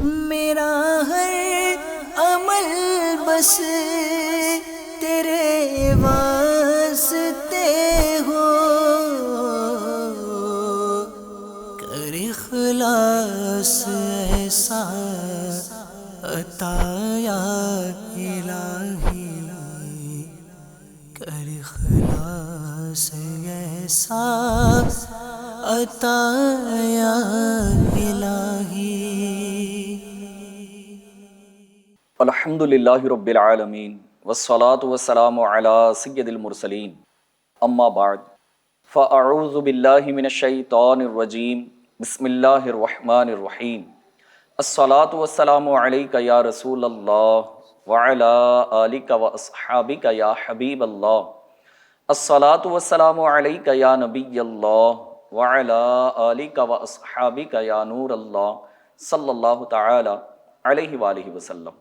میرا ہر عمل بس تیرے واسطے ہو، کر اخلاص ایسا عطا یا الہی، کر اخلاص ایسا عطا یا الہی۔ الحمد للہ رب العالمین والصلاة والسلام علی سید المرسلین، اما بعد فاعوذ باللہ من الشیطان الرجیم، بسم اللہ الرحمن الرحیم۔ الصلاة والسلام علیک یا رسول اللہ وعلی آلک واصحابک یا حبیب اللہ۔ الصلاة والسلام علیک یا نبی اللہ وعلی آلک واصحابک یا نور اللہ صلی اللہ تعالی علیہ وآلہ وسلم۔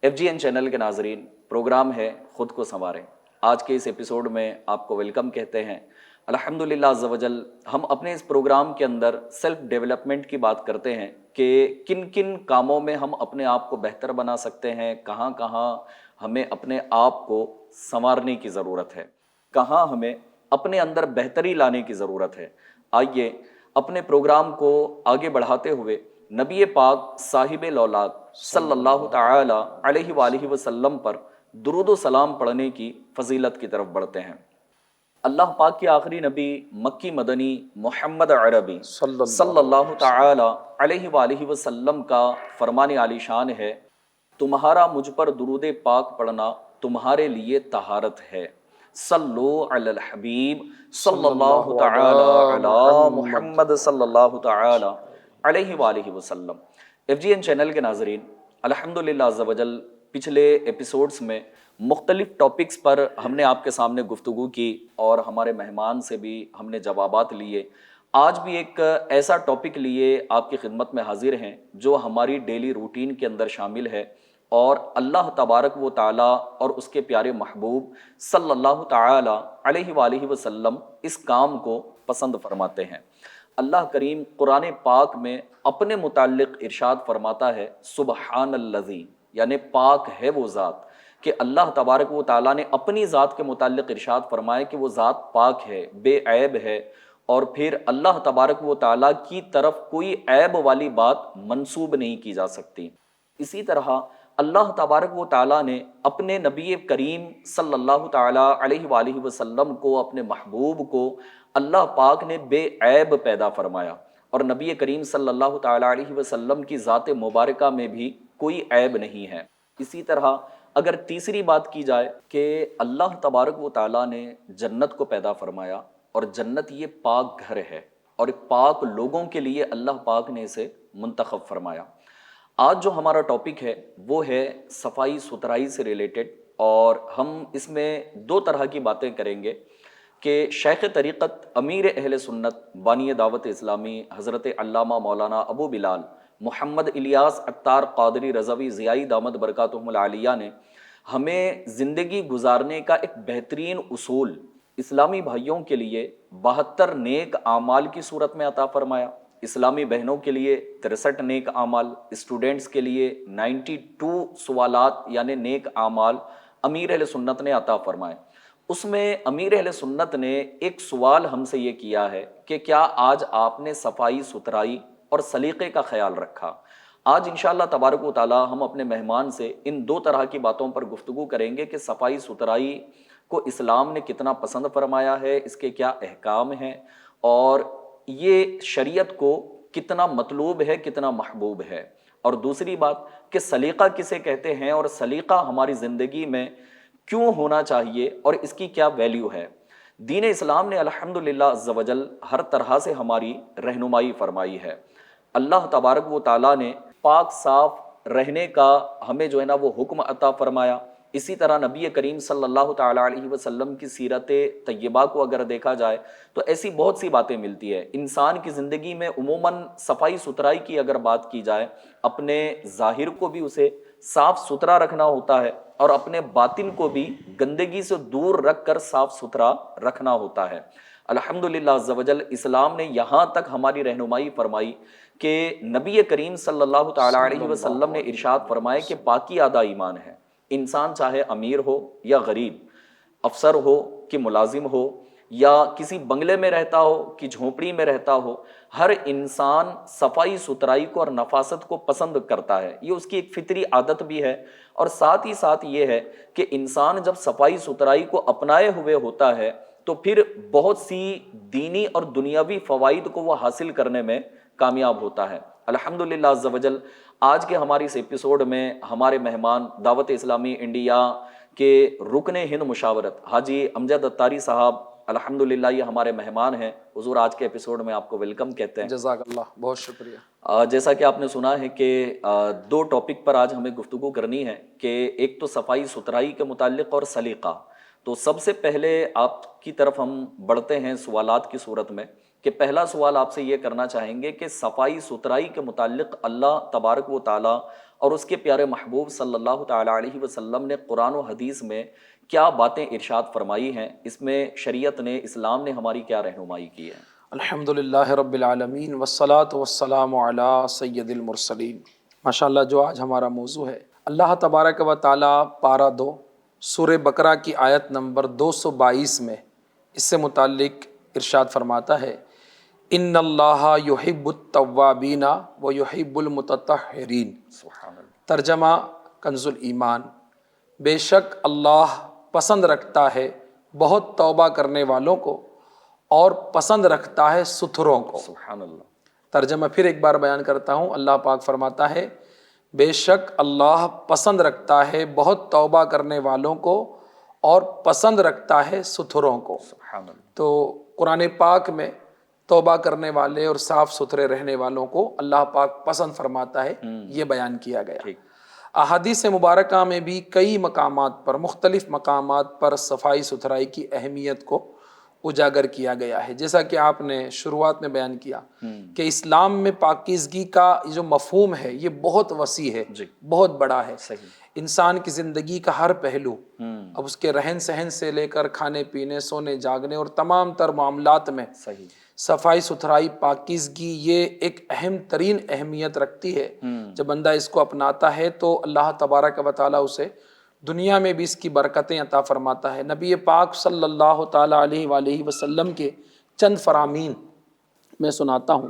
ایف جی این چینل کے ناظرین، پروگرام ہے خود کو سنواریں۔ آج کے اس ایپیسوڈ میں آپ کو ویلکم کہتے ہیں۔ الحمدللہ عز و جل ہم اپنے اس پروگرام کے اندر سیلف ڈیولپمنٹ کی بات کرتے ہیں کہ کن کن کاموں میں ہم اپنے آپ کو بہتر بنا سکتے ہیں، کہاں کہاں ہمیں اپنے آپ کو سنوارنے کی ضرورت ہے، کہاں ہمیں اپنے اندر بہتری لانے کی ضرورت ہے۔ آئیے اپنے پروگرام کو آگے بڑھاتے ہوئے نبی پاک صاحب لولاک صلی اللہ تعالی علیہ وآلہ وسلم پر درود و سلام پڑھنے کی فضیلت کی طرف بڑھتے ہیں۔ اللہ پاک کے آخری نبی مکی مدنی محمد عربی صلی اللہ تعالی علیہ وآلہ وسلم کا فرمان عالی شان ہے، تمہارا مجھ پر درود پاک پڑھنا تمہارے لیے طہارت ہے۔ صلو علی الحبیب صلی اللہ تعالی علی محمد صلی اللہ تعالی علیہ وآلہ وسلم۔ ایف جی این چینل کے ناظرین، الحمدللہ عز و جل پچھلے ایپیسوڈز میں مختلف ٹاپکس پر ہم نے آپ کے سامنے گفتگو کی اور ہمارے مہمان سے بھی ہم نے جوابات لیے۔ آج بھی ایک ایسا ٹاپک لیے آپ کی خدمت میں حاضر ہیں جو ہماری ڈیلی روٹین کے اندر شامل ہے، اور اللہ تبارک و تعالیٰ اور اس کے پیارے محبوب صلی اللہ تعالی علیہ وآلہ وسلم اس کام کو پسند فرماتے ہیں۔ اللہ کریم قرآن پاک میں اپنے متعلق ارشاد فرماتا ہے، سبحان الذی، یعنی پاک ہے وہ ذات، کہ اللہ تبارک و تعالیٰ نے اپنی ذات کے متعلق ارشاد فرمایا کہ وہ ذات پاک ہے، بے عیب ہے، اور پھر اللہ تبارک و تعالیٰ کی طرف کوئی عیب والی بات منسوب نہیں کی جا سکتی۔ اسی طرح اللہ تبارک و تعالیٰ نے اپنے نبی کریم صلی اللہ تعالیٰ علیہ وآلہ وسلم کو، اپنے محبوب کو اللہ پاک نے بے عیب پیدا فرمایا، اور نبی کریم صلی اللہ تعالیٰ علیہ وسلم کی ذات مبارکہ میں بھی کوئی عیب نہیں ہے۔ اسی طرح اگر تیسری بات کی جائے کہ اللہ تبارک و تعالیٰ نے جنت کو پیدا فرمایا، اور جنت یہ پاک گھر ہے، اور پاک لوگوں کے لیے اللہ پاک نے اسے منتخب فرمایا۔ آج جو ہمارا ٹاپک ہے وہ ہے صفائی ستھرائی سے ریلیٹڈ، اور ہم اس میں دو طرح کی باتیں کریں گے کہ شیخ طریقت امیر اہل سنت بانی دعوت اسلامی حضرت علامہ مولانا ابو بلال محمد الیاس عطار قادری رضوی ضیائی دامت برکاتہم العالیہ نے ہمیں زندگی گزارنے کا ایک بہترین اصول اسلامی بھائیوں کے لیے 72 نیک اعمال کی صورت میں عطا فرمایا، اسلامی بہنوں کے لیے 63 نیک اعمال، اسٹوڈنٹس کے لیے 92 سوالات یعنی نیک اعمال امیر اہل سنت نے عطا فرمائے۔ اس میں امیر اہل سنت نے ایک سوال ہم سے یہ کیا ہے کہ کیا آج آپ نے صفائی ستھرائی اور سلیقے کا خیال رکھا؟ آج انشاءاللہ تبارک و تعالی ہم اپنے مہمان سے ان دو طرح کی باتوں پر گفتگو کریں گے کہ صفائی ستھرائی کو اسلام نے کتنا پسند فرمایا ہے، اس کے کیا احکام ہیں، اور یہ شریعت کو کتنا مطلوب ہے، کتنا محبوب ہے۔ اور دوسری بات کہ سلیقہ کسے کہتے ہیں، اور سلیقہ ہماری زندگی میں کیوں ہونا چاہیے، اور اس کی کیا ویلیو ہے۔ دین اسلام نے الحمدللہ عز و جل ہر طرح سے ہماری رہنمائی فرمائی ہے۔ اللہ تبارک و تعالیٰ نے پاک صاف رہنے کا ہمیں جو ہے نا وہ حکم عطا فرمایا۔ اسی طرح نبی کریم صلی اللہ تعالیٰ علیہ وسلم کی سیرت طیبہ کو اگر دیکھا جائے تو ایسی بہت سی باتیں ملتی ہے۔ انسان کی زندگی میں عموماً صفائی ستھرائی کی اگر بات کی جائے، اپنے ظاہر کو بھی اسے صاف ستھرا رکھنا ہوتا ہے، اور اپنے باطن کو بھی گندگی سے دور رکھ کر صاف ستھرا رکھنا ہوتا ہے۔ الحمدللہ عز و جل اسلام نے یہاں تک ہماری رہنمائی فرمائی کہ نبی کریم صلی اللہ تعالیٰ علیہ وسلم نے ارشاد فرمایا کہ پاکی آدھا ایمان ہے. انسان چاہے امیر ہو یا غریب، افسر ہو کہ ملازم ہو، یا کسی بنگلے میں رہتا ہو کہ جھونپڑی میں رہتا ہو، ہر انسان صفائی ستھرائی کو اور نفاست کو پسند کرتا ہے. یہ اس کی ایک فطری عادت بھی ہے. اور ساتھ ہی ساتھ یہ ہے کہ انسان جب صفائی ستھرائی کو اپنائے ہوئے ہوتا ہے تو پھر بہت سی دینی اور دنیاوی فوائد کو وہ حاصل کرنے میں کامیاب ہوتا ہے. الحمدللہ عز و جل آج کے ہماری اس ایپیسوڈ میں ہمارے مہمان دعوت اسلامی انڈیا کے رکن ہند مشاورت حاجی امجد اتاری صاحب الحمدللہ یہ ہمارے مہمان ہیں. حضور آج کے ایپیسوڈ میں آپ کو ویلکم کہتے ہیں. جزاک اللہ، بہت شکریہ. جیسا کہ آپ نے سنا ہے کہ دو ٹاپک پر آج ہمیں گفتگو کرنی ہے کہ ایک تو صفائی ستھرائی کے متعلق اور سلیقہ. تو سب سے پہلے آپ کی طرف ہم بڑھتے ہیں سوالات کی صورت میں کہ پہلا سوال آپ سے یہ کرنا چاہیں گے کہ صفائی ستھرائی کے متعلق اللہ تبارک و تعالیٰ اور اس کے پیارے محبوب صلی اللہ تعالیٰ علیہ وسلم نے قرآن و حدیث میں کیا باتیں ارشاد فرمائی ہیں، اس میں شریعت نے، اسلام نے ہماری کیا رہنمائی کی ہے؟ الحمدللہ رب العالمین والصلاة والسلام علی سید المرسلین. ماشاءاللہ جو آج ہمارا موضوع ہے، اللہ تبارک و تعالیٰ پارہ 2 سورہ بقرہ کی آیت نمبر 222 میں اس سے متعلق ارشاد فرماتا ہے، ان اللہ یحب التوابین و یحب المتطہرین. سبحان اللہ. ترجمہ کنز الایمان، بے شک اللہ پسند رکھتا ہے بہت توبہ کرنے والوں کو اور پسند رکھتا ہے ستھروں کو. سبحان اللہ. ترجمہ پھر ایک بار بیان کرتا ہوں. اللہ پاک فرماتا ہے بے شک اللہ پسند رکھتا ہے بہت توبہ کرنے والوں کو اور پسند رکھتا ہے ستھروں کو. سبحان اللہ. تو قرآن پاک میں توبہ کرنے والے اور صاف ستھرے رہنے والوں کو اللہ پاک پسند فرماتا ہے، یہ بیان کیا گیا. ٹھیک. احادیث مبارکہ میں بھی کئی مقامات پر، مختلف مقامات پر صفائی ستھرائی کی اہمیت کو اجاگر کیا گیا ہے. جیسا کہ آپ نے شروعات میں بیان کیا کہ اسلام میں پاکیزگی کا جو مفہوم ہے یہ بہت وسیع ہے، بہت بڑا ہے. انسان کی زندگی کا ہر پہلو، اب اس کے رہن سہن سے لے کر کھانے پینے، سونے جاگنے اور تمام تر معاملات میں صفائی ستھرائی، پاکیزگی یہ ایک اہم ترین اہمیت رکھتی ہے. جب بندہ اس کو اپناتا ہے تو اللہ تبارک و تعالیٰ اسے دنیا میں بھی اس کی برکتیں عطا فرماتا ہے. نبی پاک صلی اللہ تعالیٰ علیہ وآلہ وسلم کے چند فرامین میں سناتا ہوں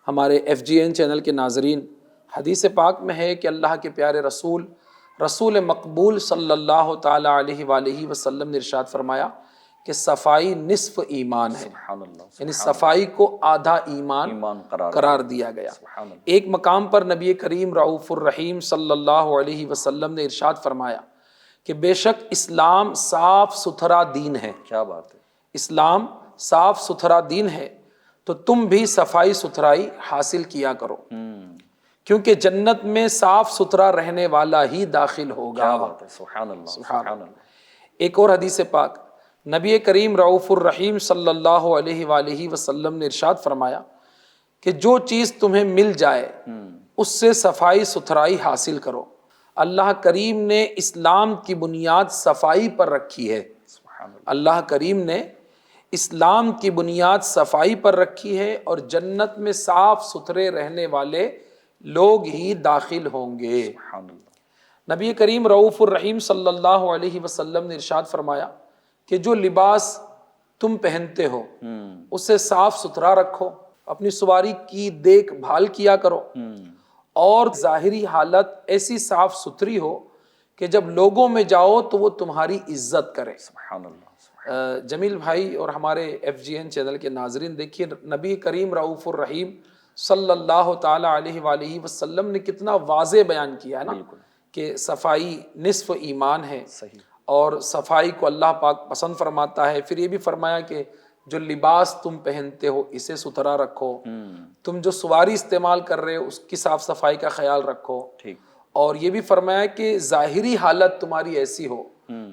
ہمارے FGN چینل کے ناظرین. حدیث پاک میں ہے کہ اللہ کے پیارے رسول مقبول صلی اللہ تعالیٰ علیہ وآلہ وسلم نے ارشاد فرمایا کہ صفائی نصف ایمان ہے. یعنی صفائی کو آدھا ایمان قرار دیا گیا. ایک مقام پر نبی کریم رؤوف الرحیم صلی اللہ علیہ وسلم نے ارشاد فرمایا کہ بے شک اسلام صاف ستھرا دین ہے. کیا بات ہے. اسلام صاف ستھرا دین ہے تو تم بھی صفائی ستھرائی حاصل کیا کرو، کیونکہ جنت میں صاف ستھرا رہنے والا ہی داخل ہوگا. کیا بات ہے. سبحان اللہ. سبحان اللہ. ایک اور حدیث پاک نبی کریم رؤوف الرحیم صلی اللہ علیہ وآلہ وسلم نے ارشاد فرمایا کہ جو چیز تمہیں مل جائے اس سے صفائی ستھرائی حاصل کرو. اللہ کریم نے اسلام کی بنیاد صفائی پر رکھی ہے. اللہ کریم نے اسلام کی بنیاد صفائی پر رکھی ہے اور جنت میں صاف ستھرے رہنے والے لوگ ہی داخل ہوں گے. نبی کریم رؤوف الرحیم صلی اللہ علیہ وسلم نے ارشاد فرمایا کہ جو لباس تم پہنتے ہو اسے صاف ستھرا رکھو، اپنی سواری کی دیکھ بھال کیا کرو اور ظاہری حالت ایسی صاف ستھری ہو کہ جب لوگوں میں جاؤ تو وہ تمہاری عزت کرے. سبحان اللہ. جمیل بھائی اور ہمارے FGN چینل کے ناظرین دیکھیے نبی کریم رؤوف الرحیم صلی اللہ تعالیٰ علیہ وآلہ وسلم نے کتنا واضح بیان کیا ہے نا کہ صفائی نصف ایمان ہے اور صفائی کو اللہ پاک پسند فرماتا ہے. پھر یہ بھی فرمایا کہ جو لباس تم پہنتے ہو اسے ستھرا رکھو، تم جو سواری استعمال کر رہے ہو اس کی صاف صفائی کا خیال رکھو. اور یہ بھی فرمایا کہ ظاہری حالت تمہاری ایسی ہو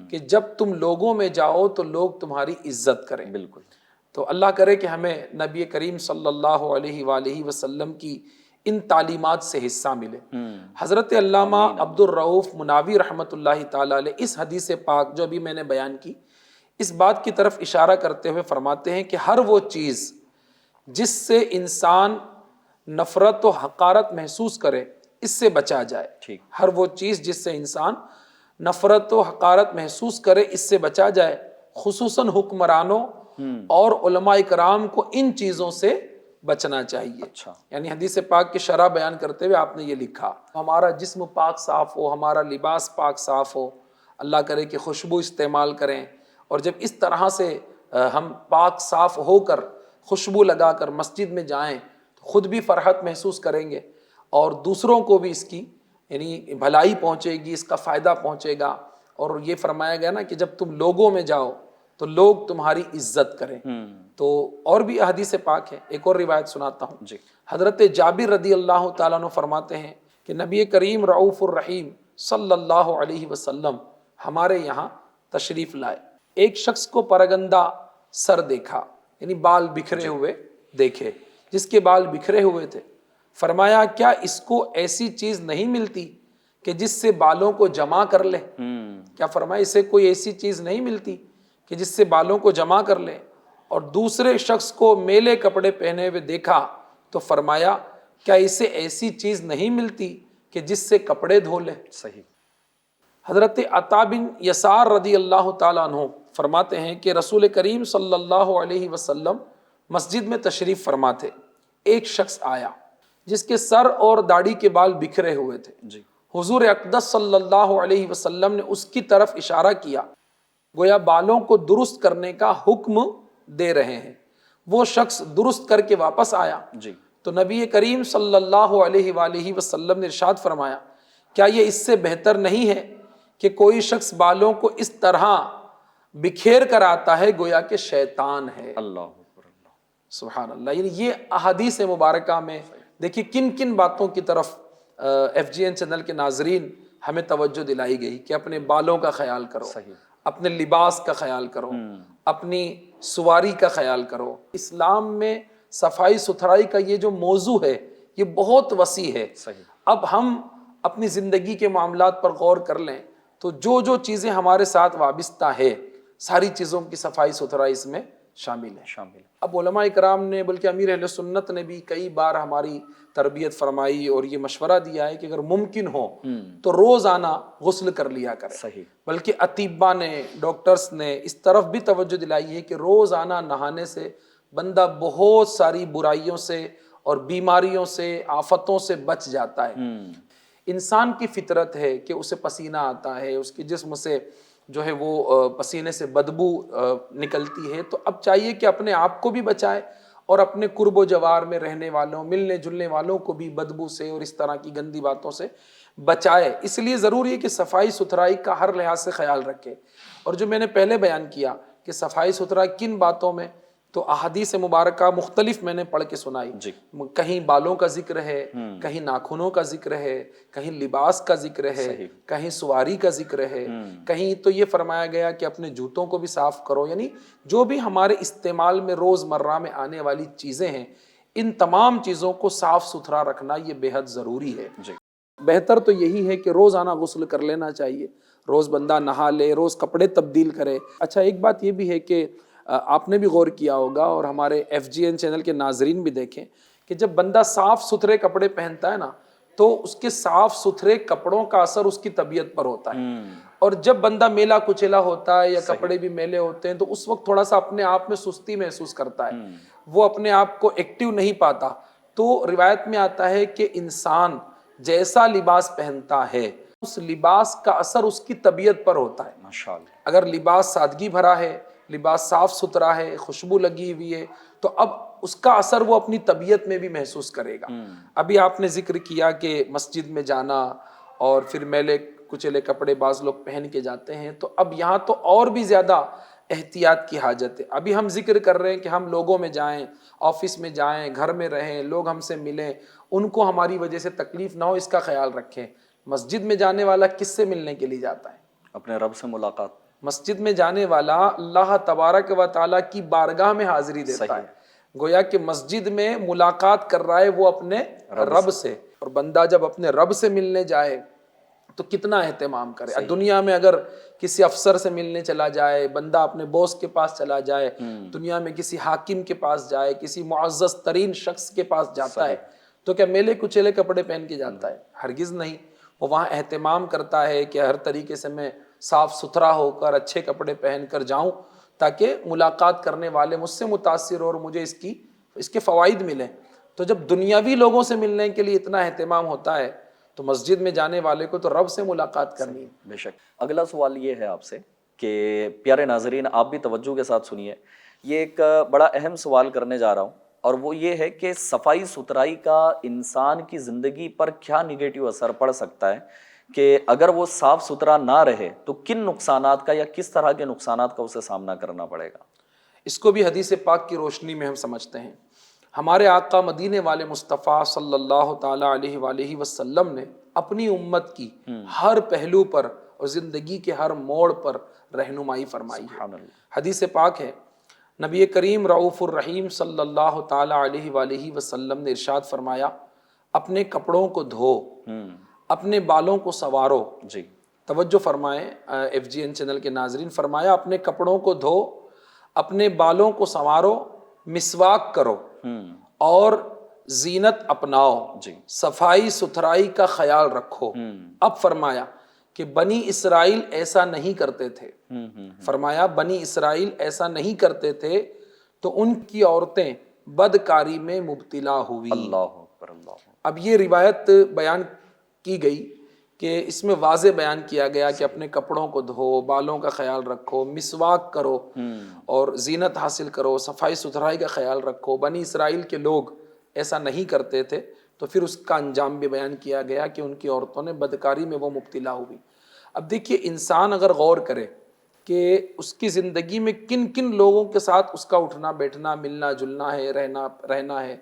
کہ جب تم لوگوں میں جاؤ تو لوگ تمہاری عزت کریں. بالکل. تو اللہ کرے کہ ہمیں نبی کریم صلی اللہ علیہ وآلہ وسلم کی ان تعلیمات سے حصہ ملے. حضرت علامہ عبد الرؤوف مناوی رحمۃ اللہ تعالیٰ علیہ اس حدیث پاک جو ابھی میں نے بیان کی اس بات کی طرف اشارہ کرتے ہوئے فرماتے ہیں کہ ہر وہ چیز جس سے انسان نفرت و حقارت محسوس کرے اس سے بچا جائے. ٹھیک. ہر وہ چیز جس سے انسان نفرت و حقارت محسوس کرے اس سے بچا جائے. خصوصاً حکمرانوں اور علماء کرام کو ان چیزوں سے بچنا چاہیے. اچھا. یعنی حدیث پاک کی شرح بیان کرتے ہوئے آپ نے یہ لکھا ہمارا جسم پاک صاف ہو, ہمارا لباس پاک صاف ہو, اللہ کرے کہ خوشبو استعمال کریں, اور جب اس طرح سے ہم پاک صاف ہو کر خوشبو لگا کر مسجد میں جائیں تو خود بھی فرحت محسوس کریں گے اور دوسروں کو بھی اس کی یعنی بھلائی پہنچے گی, اس کا فائدہ پہنچے گا. اور یہ فرمایا گیا نا کہ جب تم لوگوں میں جاؤ تو لوگ تمہاری عزت کریں. تو اور بھی احادیث پاک ہے. ایک اور روایت سناتا ہوں. جی. حضرت جابر رضی اللہ تعالیٰ عنہ فرماتے ہیں کہ نبی کریم رعوف الرحیم صلی اللہ علیہ وسلم ہمارے یہاں تشریف لائے. ایک شخص کو پرگندہ سر دیکھا, یعنی بال بکھرے ہوئے دیکھے, جس کے بال بکھرے ہوئے تھے. فرمایا کیا اس کو ایسی چیز نہیں ملتی کہ جس سے بالوں کو جمع کر لے؟ کیا فرمایا اسے کوئی ایسی چیز نہیں ملتی کہ جس سے بالوں کو جمع کر لے؟ اور دوسرے شخص کو میلے کپڑے پہنے ہوئے دیکھا تو فرمایا کیا اسے ایسی چیز نہیں ملتی کہ جس سے کپڑے دھو لے؟ صحیح. حضرت عطا بن یسار رضی اللہ تعالیٰ عنہ فرماتے ہیں کہ رسول کریم صلی اللہ علیہ وسلم مسجد میں تشریف فرما تھے. ایک شخص آیا جس کے سر اور داڑھی کے بال بکھرے ہوئے تھے. جی. حضور اقدس صلی اللہ علیہ وسلم نے اس کی طرف اشارہ کیا, گویا بالوں کو درست کرنے کا حکم دے رہے ہیں. وہ شخص درست کر کے واپس آیا. جی. تو نبی کریم صلی اللہ علیہ وآلہ وسلم نے ارشاد فرمایا کیا یہ اس سے بہتر نہیں ہے کہ کوئی شخص بالوں کو اس طرح بکھیر کر آتا ہے گویا کہ شیطان ہے؟ اللہ اکبر. اللہ. سبحان اللہ. یعنی یہ احادیث مبارکہ میں دیکھیے کن کن باتوں کی طرف ایف جی این چینل کے ناظرین ہمیں توجہ دلائی گئی کہ اپنے بالوں کا خیال کرو, صحیح. اپنے لباس کا خیال کرو, اپنی سواری کا خیال کرو. اسلام میں صفائی ستھرائی کا یہ جو موضوع ہے یہ بہت وسیع ہے. صحیح. اب ہم اپنی زندگی کے معاملات پر غور کر لیں تو جو چیزیں ہمارے ساتھ وابستہ ہے ساری چیزوں کی صفائی ستھرائی اس میں شامل ہے. شامل. اب علماء کرام نے بلکہ امیر اہل سنت نے بھی کئی بار ہماری تربیت فرمائی اور یہ مشورہ دیا ہے کہ اگر ممکن ہو تو روزانہ غسل کر لیا کرے. صحیح. بلکہ اطباء نے, ڈاکٹرز نے اس طرف بھی توجہ دلائی ہے کہ روزانہ نہانے سے بندہ بہت ساری برائیوں سے اور بیماریوں سے, آفتوں سے بچ جاتا ہے. انسان کی فطرت ہے کہ اسے پسینہ آتا ہے, اس کے جسم سے جو ہے وہ پسینے سے بدبو نکلتی ہے. تو اب چاہیے کہ اپنے آپ کو بھی بچائے اور اپنے قرب و جوار میں رہنے والوں, ملنے جلنے والوں کو بھی بدبو سے اور اس طرح کی گندی باتوں سے بچائے. اس لیے ضروری ہے کہ صفائی ستھرائی کا ہر لحاظ سے خیال رکھے. اور جو میں نے پہلے بیان کیا کہ صفائی ستھرائی کن باتوں میں, تو احادیث مبارکہ مختلف میں نے پڑھ کے سنائی. جی. کہیں بالوں کا ذکر ہے, کہیں ناخنوں کا ذکر ہے, کہیں لباس کا ذکر ہے, صحیح. کہیں سواری کا ذکر ہے, کہیں تو یہ فرمایا گیا کہ اپنے جوتوں کو بھی صاف کرو. یعنی جو بھی ہمارے استعمال میں روز مرہ میں آنے والی چیزیں ہیں ان تمام چیزوں کو صاف ستھرا رکھنا یہ بے حد ضروری ہے. جی. بہتر تو یہی ہے کہ روزانہ غسل کر لینا چاہیے, روز بندہ نہا لے, روز کپڑے تبدیل کرے. اچھا ایک بات یہ بھی ہے کہ آپ نے بھی غور کیا ہوگا اور ہمارے ایف جی این چینل کے ناظرین بھی دیکھیں کہ جب بندہ صاف ستھرے کپڑے پہنتا ہے نا تو اس کے صاف ستھرے کپڑوں کا اثر اس کی طبیعت پر ہوتا ہے. اور جب بندہ میلا کچیلا ہوتا ہے یا کپڑے بھی میلے ہوتے ہیں تو اس وقت تھوڑا سا اپنے آپ میں سستی محسوس کرتا ہے, وہ اپنے آپ کو ایکٹیو نہیں پاتا. تو روایت میں آتا ہے کہ انسان جیسا لباس پہنتا ہے اس لباس کا اثر اس کی طبیعت پر ہوتا ہے. ماشاءاللہ. اگر لباس سادگی بھرا ہے, لباس صاف ستھرا ہے, خوشبو لگی ہوئی ہے, تو اب اس کا اثر وہ اپنی طبیعت میں بھی محسوس کرے گا. ابھی آپ نے ذکر کیا کہ مسجد میں جانا اور پھر میلے کچیلے کپڑے بعض لوگ پہن کے جاتے ہیں, تو اب یہاں تو اور بھی زیادہ احتیاط کی حاجت ہے. ابھی ہم ذکر کر رہے ہیں کہ ہم لوگوں میں جائیں, آفس میں جائیں, گھر میں رہیں, لوگ ہم سے ملیں, ان کو ہماری وجہ سے تکلیف نہ ہو اس کا خیال رکھیں. مسجد میں جانے والا کس سے ملنے کے لیے جاتا ہے؟ اپنے رب سے ملاقات. مسجد میں جانے والا اللہ تبارک و تعالیٰ کی بارگاہ میں حاضری دیتا ہے. گویا کہ مسجد میں ملاقات کر رہا ہے وہ اپنے رب سے. اور بندہ جب اپنے رب سے ملنے جائے تو کتنا اہتمام کرے. دنیا میں اگر کسی افسر سے ملنے چلا جائے, بندہ اپنے باس کے پاس چلا جائے, دنیا میں کسی حاکم کے پاس جائے, کسی معزز ترین شخص کے پاس جاتا ہے, تو کیا میلے کچیلے کپڑے پہن کے جاتا ہے؟ ہرگز نہیں. وہ وہاں اہتمام کرتا ہے کہ ہر طریقے سے میں صاف ستھرا ہو کر اچھے کپڑے پہن کر جاؤں تاکہ ملاقات کرنے والے مجھ سے متاثر اور مجھے اس کے فوائد ملیں. تو جب دنیاوی لوگوں سے ملنے کے لیے اتنا اہتمام ہوتا ہے تو مسجد میں جانے والے کو تو رب سے ملاقات کرنی ہے. بے شک. اگلا سوال یہ ہے آپ سے کہ پیارے ناظرین آپ بھی توجہ کے ساتھ سنیے. یہ ایک بڑا اہم سوال کرنے جا رہا ہوں اور وہ یہ ہے کہ صفائی ستھرائی کا انسان کی زندگی پر کیا نگیٹو اثر پڑ سکتا ہے کہ اگر وہ صاف ستھرا نہ رہے تو کن نقصانات کا یا کس طرح کے نقصانات کا اسے سامنا کرنا پڑے گا؟ اس کو بھی حدیث پاک کی روشنی میں ہم سمجھتے ہیں. ہمارے آقا مدینے والے مصطفیٰ صلی اللہ تعالیٰ علیہ وآلہ وسلم نے اپنی امت کی ہر پہلو پر اور زندگی کے ہر موڑ پر رہنمائی فرمائی ہے. حدیث پاک ہے، نبی کریم رؤوف الرحیم صلی اللہ تعالیٰ علیہ وآلہ وسلم نے ارشاد فرمایا، اپنے کپڑوں کو دھو، اپنے بالوں کو سنوارو. جی توجہ فرمائیں FGN چینل کے ناظرین، فرمایا اپنے کپڑوں کو دھو، اپنے بالوں کو سنوارو، مسواک کرو اور زینت اپناؤ، صفائی ستھرائی کا خیال رکھو. اب فرمایا کہ بنی اسرائیل ایسا نہیں کرتے تھے. فرمایا بنی اسرائیل ایسا نہیں کرتے تھے تو ان کی عورتیں بدکاری میں مبتلا ہوئی. اللہ اکبر اللہ. اب یہ روایت بیان کی گئی کہ اس میں واضح بیان کیا گیا کہ اپنے کپڑوں کو دھو، بالوں کا خیال رکھو، مسواک کرو اور زینت حاصل کرو، صفائی ستھرائی کا خیال رکھو. بنی اسرائیل کے لوگ ایسا نہیں کرتے تھے تو پھر اس کا انجام بھی بیان کیا گیا کہ ان کی عورتوں نے بدکاری میں وہ مبتلا ہوئی. اب دیکھیے انسان اگر غور کرے کہ اس کی زندگی میں کن کن لوگوں کے ساتھ اس کا اٹھنا بیٹھنا، ملنا جلنا ہے، رہنا ہے،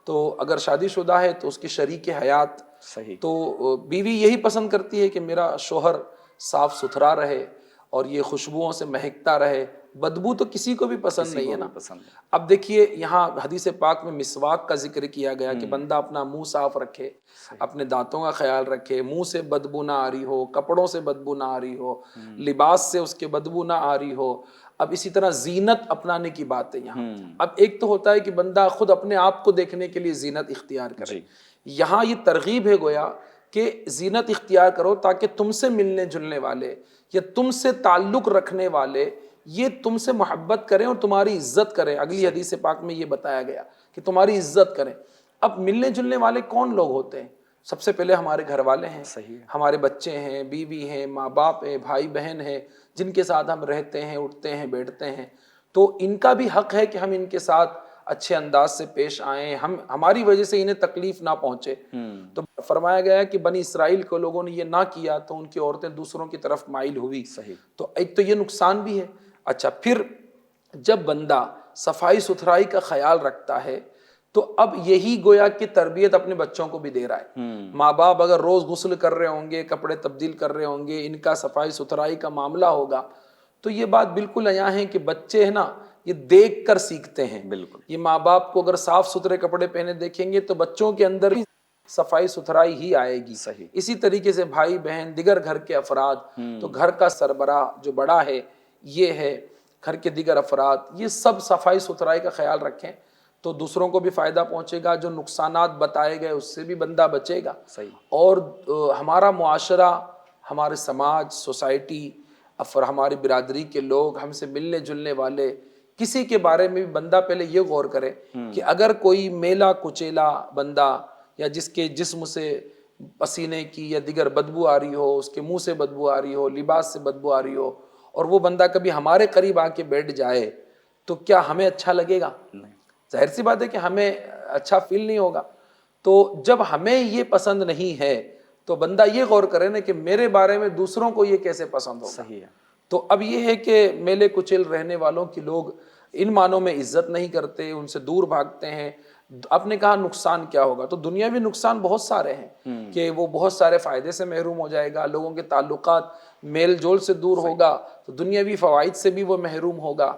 تو اگر شادی شدہ ہے تو اس کی شریک حیات صحیح، تو بیوی یہی پسند کرتی ہے کہ میرا شوہر صاف ستھرا رہے اور یہ خوشبوؤں سے مہکتا رہے. بدبو تو کسی کو بھی پسند نہیں ہے نا. اب دیکھیے یہاں حدیث پاک میں مسواک کا ذکر کیا گیا کہ بندہ اپنا منہ صاف رکھے، اپنے دانتوں کا خیال رکھے، منہ سے بدبو نہ آ رہی ہو، کپڑوں سے بدبو نہ آ رہی ہو، لباس سے اس کے بدبو نہ آ رہی ہو. اب اسی طرح زینت اپنانے کی بات ہے یہاں. اب ایک تو ہوتا ہے کہ بندہ خود اپنے آپ کو دیکھنے کے لیے زینت اختیار کرے. یہاں یہ ترغیب ہے گویا کہ زینت اختیار کرو تاکہ تم سے ملنے جلنے والے یا تم سے تعلق رکھنے والے یہ تم سے محبت کریں اور تمہاری عزت کریں. اگلی حدیث پاک میں یہ بتایا گیا کہ تمہاری عزت کریں. اب ملنے جلنے والے کون لوگ ہوتے ہیں؟ سب سے پہلے ہمارے گھر والے ہیں، ہمارے بچے ہیں، بیوی ہیں، ماں باپ ہیں، بھائی بہن ہیں، جن کے ساتھ ہم رہتے ہیں، اٹھتے ہیں، بیٹھتے ہیں. تو ان کا بھی حق ہے کہ ہم ان کے ساتھ اچھے انداز سے پیش آئیں، ہماری وجہ سے انہیں تکلیف نہ پہنچے. تو فرمایا گیا ہے کہ بنی اسرائیل کو لوگوں نے یہ نہ کیا تو ان کی عورتیں دوسروں کی طرف مائل ہوئی. تو ایک تو یہ نقصان بھی ہے. اچھا، پھر جب بندہ صفائی ستھرائی کا خیال رکھتا ہے تو اب یہی گویا کہ تربیت اپنے بچوں کو بھی دے رہا ہے. ماں باپ اگر روز غسل کر رہے ہوں گے، کپڑے تبدیل کر رہے ہوں گے، ان کا صفائی ستھرائی کا معاملہ ہوگا تو یہ بات بالکل عیاں ہے کہ بچے ہیں نا یہ دیکھ کر سیکھتے ہیں. بالکل یہ ماں باپ کو اگر صاف ستھرے کپڑے پہنے دیکھیں گے تو بچوں کے اندر بھی صفائی ستھرائی ہی آئے گی. اسی طریقے سے بھائی بہن، دیگر گھر کے افراد، تو گھر کا سربراہ جو بڑا ہے یہ ہے، گھر کے دیگر افراد یہ سب صفائی ستھرائی کا خیال رکھیں تو دوسروں کو بھی فائدہ پہنچے گا. جو نقصانات بتائے گئے اس سے بھی بندہ بچے گا. اور ہمارا معاشرہ، ہمارے سماج، سوسائٹی اور ہماری برادری کے لوگ، ہم سے ملنے جلنے والے، کسی کے بارے میں بھی بندہ پہلے یہ غور کرے کہ اگر کوئی میلا کچیلا بندہ یا جس کے جسم سے پسینے کی یا دیگر بدبو آ رہی ہو، اس کے منہ سے بدبو آ رہی ہو، لباس سے بدبو آ رہی ہو، اور وہ بندہ کبھی ہمارے قریب آ کے بیٹھ جائے تو کیا ہمیں اچھا لگے گا؟ ظاہر سی بات ہے کہ ہمیں اچھا فیل نہیں ہوگا. تو جب ہمیں یہ پسند نہیں ہے تو بندہ یہ غور کرے نا کہ میرے بارے میں دوسروں کو یہ کیسے پسند ہوگا. تو اب یہ ہے کہ میلے کچل رہنے والوں کی لوگ ان معنوں میں عزت نہیں کرتے، ان سے دور بھاگتے ہیں. آپ نے کہا نقصان کیا ہوگا، تو دنیاوی نقصان بہت سارے ہیں کہ وہ بہت سارے فائدے سے محروم ہو جائے گا، لوگوں کے تعلقات میل جول سے دور ہوگا، تو دنیاوی فوائد سے بھی وہ محروم ہوگا.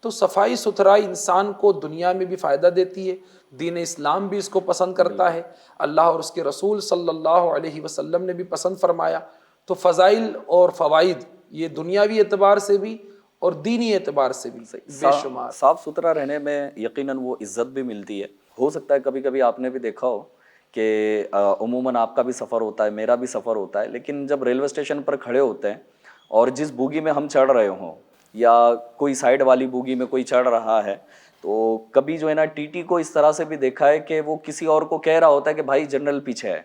تو صفائی ستھرائی انسان کو دنیا میں بھی فائدہ دیتی ہے، دین اسلام بھی اس کو پسند کرتا ہے، اللہ اور اس کے رسول صلی اللہ علیہ وسلم نے بھی پسند فرمایا. تو فضائل اور فوائد یہ دنیاوی اعتبار سے بھی اور دینی اعتبار سے بھی بے شمار. صاف ستھرا رہنے میں یقیناً وہ عزت بھی ملتی ہے. ہو سکتا ہے کبھی کبھی آپ نے بھی دیکھا ہو کہ عموماً آپ کا بھی سفر ہوتا ہے, میرا بھی سفر ہوتا ہے, لیکن جب ریلوے اسٹیشن پر کھڑے ہوتے ہیں اور جس بوگی میں ہم چڑھ رہے ہوں یا کوئی سائڈ والی بوگی میں کوئی چڑھ رہا ہے, تو کبھی جو ہے نا ٹی ٹی کو اس طرح سے بھی دیکھا ہے کہ وہ کسی اور کو کہہ رہا ہوتا ہے کہ بھائی جنرل پیچھے ہے,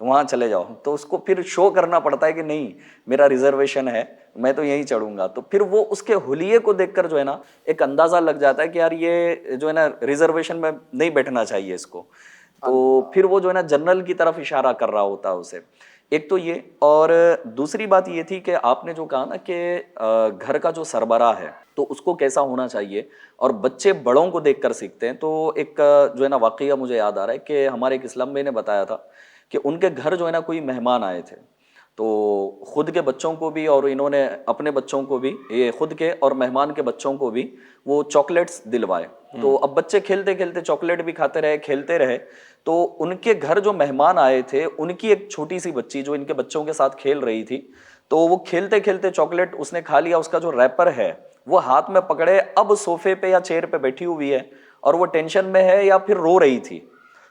وہاں چلے جاؤ, تو اس کو پھر شو کرنا پڑتا ہے کہ نہیں میرا ریزرویشن ہے, میں تو یہیں چڑھوں گا. تو پھر وہ اس کے حلیے کو دیکھ کر جو ہے نا ایک اندازہ لگ جاتا ہے کہ یار یہ جو ہے نا ریزرویشن میں نہیں بیٹھنا چاہیے اس کو, تو پھر وہ جو ہے نا جنرل کی طرف اشارہ کر رہا ہوتا ہے اسے. ایک تو یہ, اور دوسری بات یہ تھی کہ آپ نے جو کہا نا کہ گھر کا جو سربراہ ہے تو اس کو کیسا ہونا چاہیے, اور بچے بڑوں کو دیکھ کر سیکھتے ہیں. تو ایک جو ہے نا واقعہ مجھے یاد آ رہا ہے کہ ہمارے ایک اسلام بھائی نے بتایا تھا کہ ان کے گھر جو ہے نا کوئی مہمان آئے تھے, تو خود کے بچوں کو بھی اور انہوں نے اپنے بچوں کو بھی, یہ خود کے اور مہمان کے بچوں کو بھی وہ چاکلیٹس دلوائے. تو اب بچے کھیلتے کھیلتے چاکلیٹ بھی کھاتے رہے, کھیلتے رہے. تو ان کے گھر جو مہمان آئے تھے ان کی ایک چھوٹی سی بچی جو ان کے بچوں کے ساتھ کھیل رہی تھی, تو وہ کھیلتے کھیلتے چاکلیٹ اس نے کھا لیا, اس کا جو ریپر ہے وہ ہاتھ میں پکڑے, اب صوفے پہ یا چیئر پہ بیٹھی ہوئی ہے اور وہ ٹینشن میں ہے یا پھر رو رہی تھی.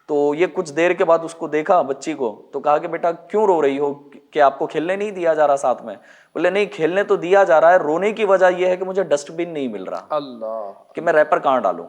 تو یہ کچھ دیر کے بعد اس کو دیکھا بچی کو, تو کہا کہ بیٹا کیوں رو رہی ہو, کہ آپ کو کھیلنے نہیں دیا جا رہا ساتھ میں؟ بولے نہیں کھیلنے تو دیا جا رہا ہے, رونے کی وجہ یہ ہے کہ مجھے ڈسٹ بن نہیں مل رہا, اللہ, کہ میں ریپر کہاں ڈالوں.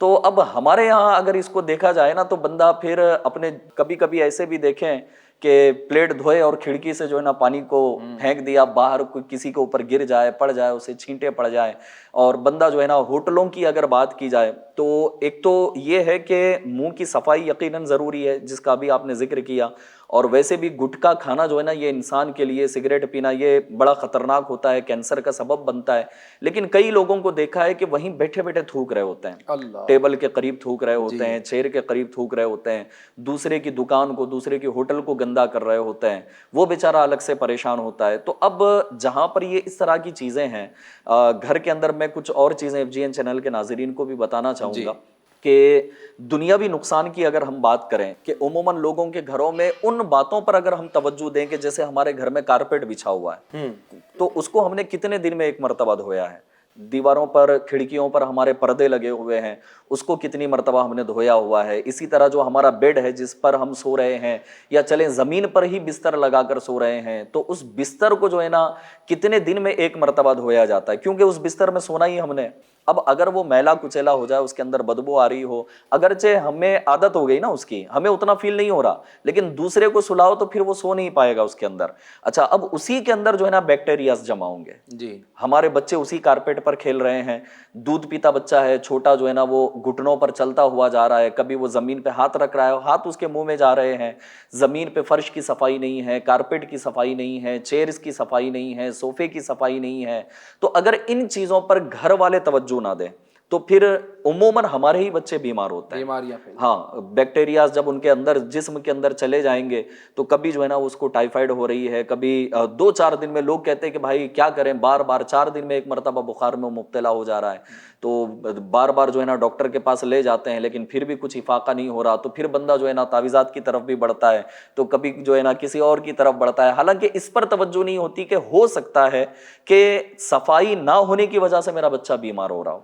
تو اب ہمارے یہاں اگر اس کو دیکھا جائے نا تو بندہ پھر اپنے کبھی کبھی ایسے بھی دیکھیں کہ پلیٹ دھوئے اور کھڑکی سے جو ہے نا پانی کو پھینک دیا باہر, کوئی کسی کے اوپر گر جائے, پڑ جائے, اسے چھینٹے پڑ جائے. اور بندہ جو ہے نا ہوٹلوں کی اگر بات کی جائے تو ایک تو یہ ہے کہ منہ کی صفائی یقیناً ضروری ہے جس کا بھی آپ نے ذکر کیا, اور ویسے بھی گٹکا کھانا جو ہے نا یہ انسان کے لیے, سگریٹ پینا یہ بڑا خطرناک ہوتا ہے, کینسر کا سبب بنتا ہے. لیکن کئی لوگوں کو دیکھا ہے کہ وہیں بیٹھے بیٹھے تھوک رہے ہوتے ہیں, اللہ, ٹیبل کے قریب تھوک رہے ہوتے ہیں, چیئر کے قریب تھوک رہے ہوتے ہیں, دوسرے کی دکان کو, دوسرے کی ہوٹل کو گندا کر رہے ہوتے ہیں, وہ بیچارہ الگ سے پریشان ہوتا ہے. تو اب جہاں پر یہ اس طرح کی چیزیں ہیں گھر کے اندر, میں کچھ اور چیزیں FGN چینل کے ناظرین کو بھی بتانا چاہوں گا کہ دنیاوی نقصان کی اگر ہم بات کریں کہ عموماً لوگوں کے گھروں میں ان باتوں پر اگر ہم توجہ دیں کہ جیسے ہمارے گھر میں کارپیٹ بچھا ہوا ہے, تو اس کو ہم نے کتنے دن میں ایک مرتبہ دھویا ہے. دیواروں پر, کھڑکیوں پر ہمارے پردے لگے ہوئے ہیں, اس کو کتنی مرتبہ ہم نے دھویا ہوا ہے. اسی طرح جو ہمارا بیڈ ہے جس پر ہم سو رہے ہیں, یا چلیں زمین پر ہی بستر لگا کر سو رہے ہیں, تو اس بستر کو جو ہے نا کتنے دن میں ایک مرتبہ دھویا جاتا ہے, کیونکہ اس بستر میں سونا ہی ہم نے. اب اگر وہ میلا کچیلا ہو جائے, اس کے اندر بدبو آ رہی ہو, اگرچہ ہمیں عادت ہو گئی نا اس کی, ہمیں اتنا فیل نہیں ہو رہا, لیکن دوسرے کو سلاؤ تو پھر وہ سو نہیں پائے گا اس کے اندر. اچھا, اب اسی کے اندر جو ہے نا بیکٹیریاز جمع ہوں گے. جی, ہمارے بچے اسی کارپیٹ پر کھیل رہے ہیں, دودھ پیتا بچہ ہے چھوٹا جو ہے نا وہ گھٹنوں پر چلتا ہوا جا رہا ہے, کبھی وہ زمین پہ ہاتھ رکھ رہا ہے, ہاتھ اس کے منہ میں جا رہے ہیں. زمین پہ فرش کی صفائی نہیں ہے, کارپیٹ کی صفائی نہیں ہے, چیئرز کی صفائی نہیں ہے, صوفے کی صفائی نہیں ہے. تو اگر ان چیزوں پر گھر والے توجہ نہ دیں تو پھر عموماً ہمارے ہی بچے بیمار ہوتے ہیں. بیماریاں پھیل, ہاں, بیکٹیریاز جب ان کے اندر جسم کے اندر چلے جائیں گے تو کبھی جو ہے نا اس کو ٹائیفائڈ ہو رہی ہے, کبھی 2-4 دن میں, لوگ کہتے ہیں کہ بھائی کیا کریں, بار بار 4 دن میں ایک مرتبہ بخار میں مبتلا ہو جا رہا ہے, تو بار بار جو ہے نا ڈاکٹر کے پاس لے جاتے ہیں لیکن پھر بھی کچھ افاقہ نہیں ہو رہا, تو پھر بندہ جو ہے نا تعویذات کی طرف بھی بڑھتا ہے, تو کبھی جو ہے نا کسی اور کی طرف بڑھتا ہے. حالانکہ اس پر توجہ نہیں ہوتی کہ ہو سکتا ہے کہ صفائی نہ ہونے کی وجہ سے میرا بچہ بیمار ہو رہا ہو.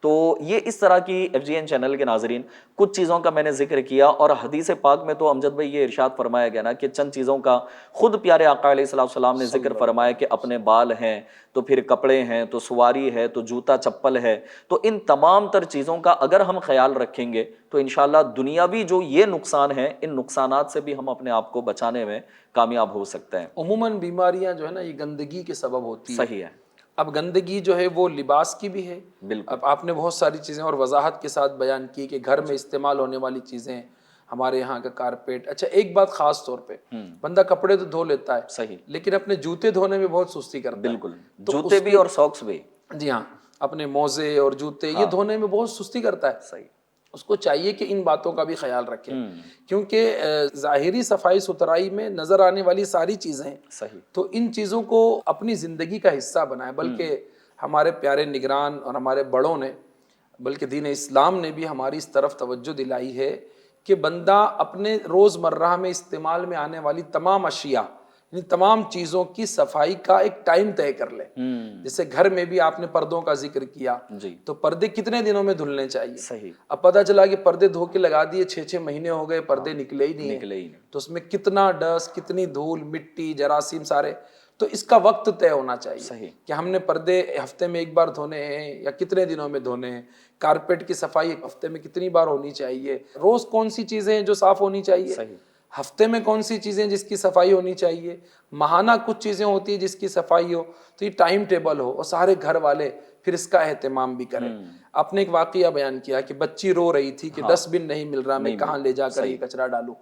تو یہ اس طرح کی FGN چینل کے ناظرین کچھ چیزوں کا میں نے ذکر کیا, اور حدیث پاک میں تو امجد بھائی یہ ارشاد فرمایا گیا نا کہ چند چیزوں کا خود پیارے آقا علیہ السلام نے ذکر فرمایا کہ اپنے بال ہیں, تو پھر کپڑے ہیں, تو سواری ہے, تو جوتا چپل ہے. تو ان تمام تر چیزوں کا اگر ہم خیال رکھیں گے تو انشاءاللہ دنیاوی جو یہ نقصان ہے, ان نقصانات سے بھی ہم اپنے آپ کو بچانے میں کامیاب ہو سکتے ہیں. عموماً بیماریاں جو ہے نا یہ گندگی کے سبب ہوتی ہے. صحیح ہے. اب گندگی جو ہے وہ لباس کی بھی ہے. بالکل. اب آپ نے بہت ساری چیزیں اور وضاحت کے ساتھ بیان کی کہ گھر میں استعمال ہونے والی چیزیں, ہمارے یہاں کا کارپیٹ. اچھا, ایک بات خاص طور پہ, بندہ کپڑے تو دھو لیتا ہے, صحیح, لیکن اپنے جوتے دھونے میں بہت سستی کرتا ہے. بالکل, جوتے بھی اور ساکس بھی. جی ہاں, اپنے موزے اور جوتے یہ دھونے میں بہت سستی کرتا ہے. صحیح, اس کو چاہیے کہ ان باتوں کا بھی خیال رکھے, کیونکہ ظاہری صفائی ستھرائی میں نظر آنے والی ساری چیزیں, صحیح, تو ان چیزوں کو اپنی زندگی کا حصہ بنائے. بلکہ ہمارے پیارے نگران اور ہمارے بڑوں نے, بلکہ دین اسلام نے بھی ہماری اس طرف توجہ دلائی ہے کہ بندہ اپنے روز مرہ میں استعمال میں آنے والی تمام اشیاء, یعنی تمام چیزوں کی صفائی کا ایک ٹائم طے کر لے. جیسے گھر میں بھی آپ نے پردوں کا ذکر کیا, تو پردے کتنے دنوں میں دھلنے چاہیے؟ صحیح. اب پتہ چلا کہ پردے دھو کے لگا دیے 6 مہینے ہو گئے, پردے نکلے ہی نہیں, تو اس میں کتنا ڈسٹ, کتنی دھول, مٹی, جراثیم سارے. تو اس کا وقت طے ہونا چاہیے کہ ہم نے پردے ہفتے میں ایک بار دھونے ہیں یا کتنے دنوں میں دھونے ہیں. کارپیٹ کی صفائی ہفتے میں کتنی بار ہونی چاہیے, روز کون سی چیزیں ہیں جو صاف ہونی چاہیے, ہفتے میں کون سی چیزیں جس کی صفائی ہونی چاہیے, ماہانہ کچھ چیزیں ہوتی ہیں جس کی صفائی ہو. تو یہ ٹائم ٹیبل ہو اور سارے گھر والے پھر اس کا اہتمام بھی کریں. آپ نے ایک واقعہ بیان کیا کہ بچی رو رہی تھی کہ ڈسٹ بن نہیں مل رہا, میں کہاں لے جا کر یہ کچرا ڈالوں.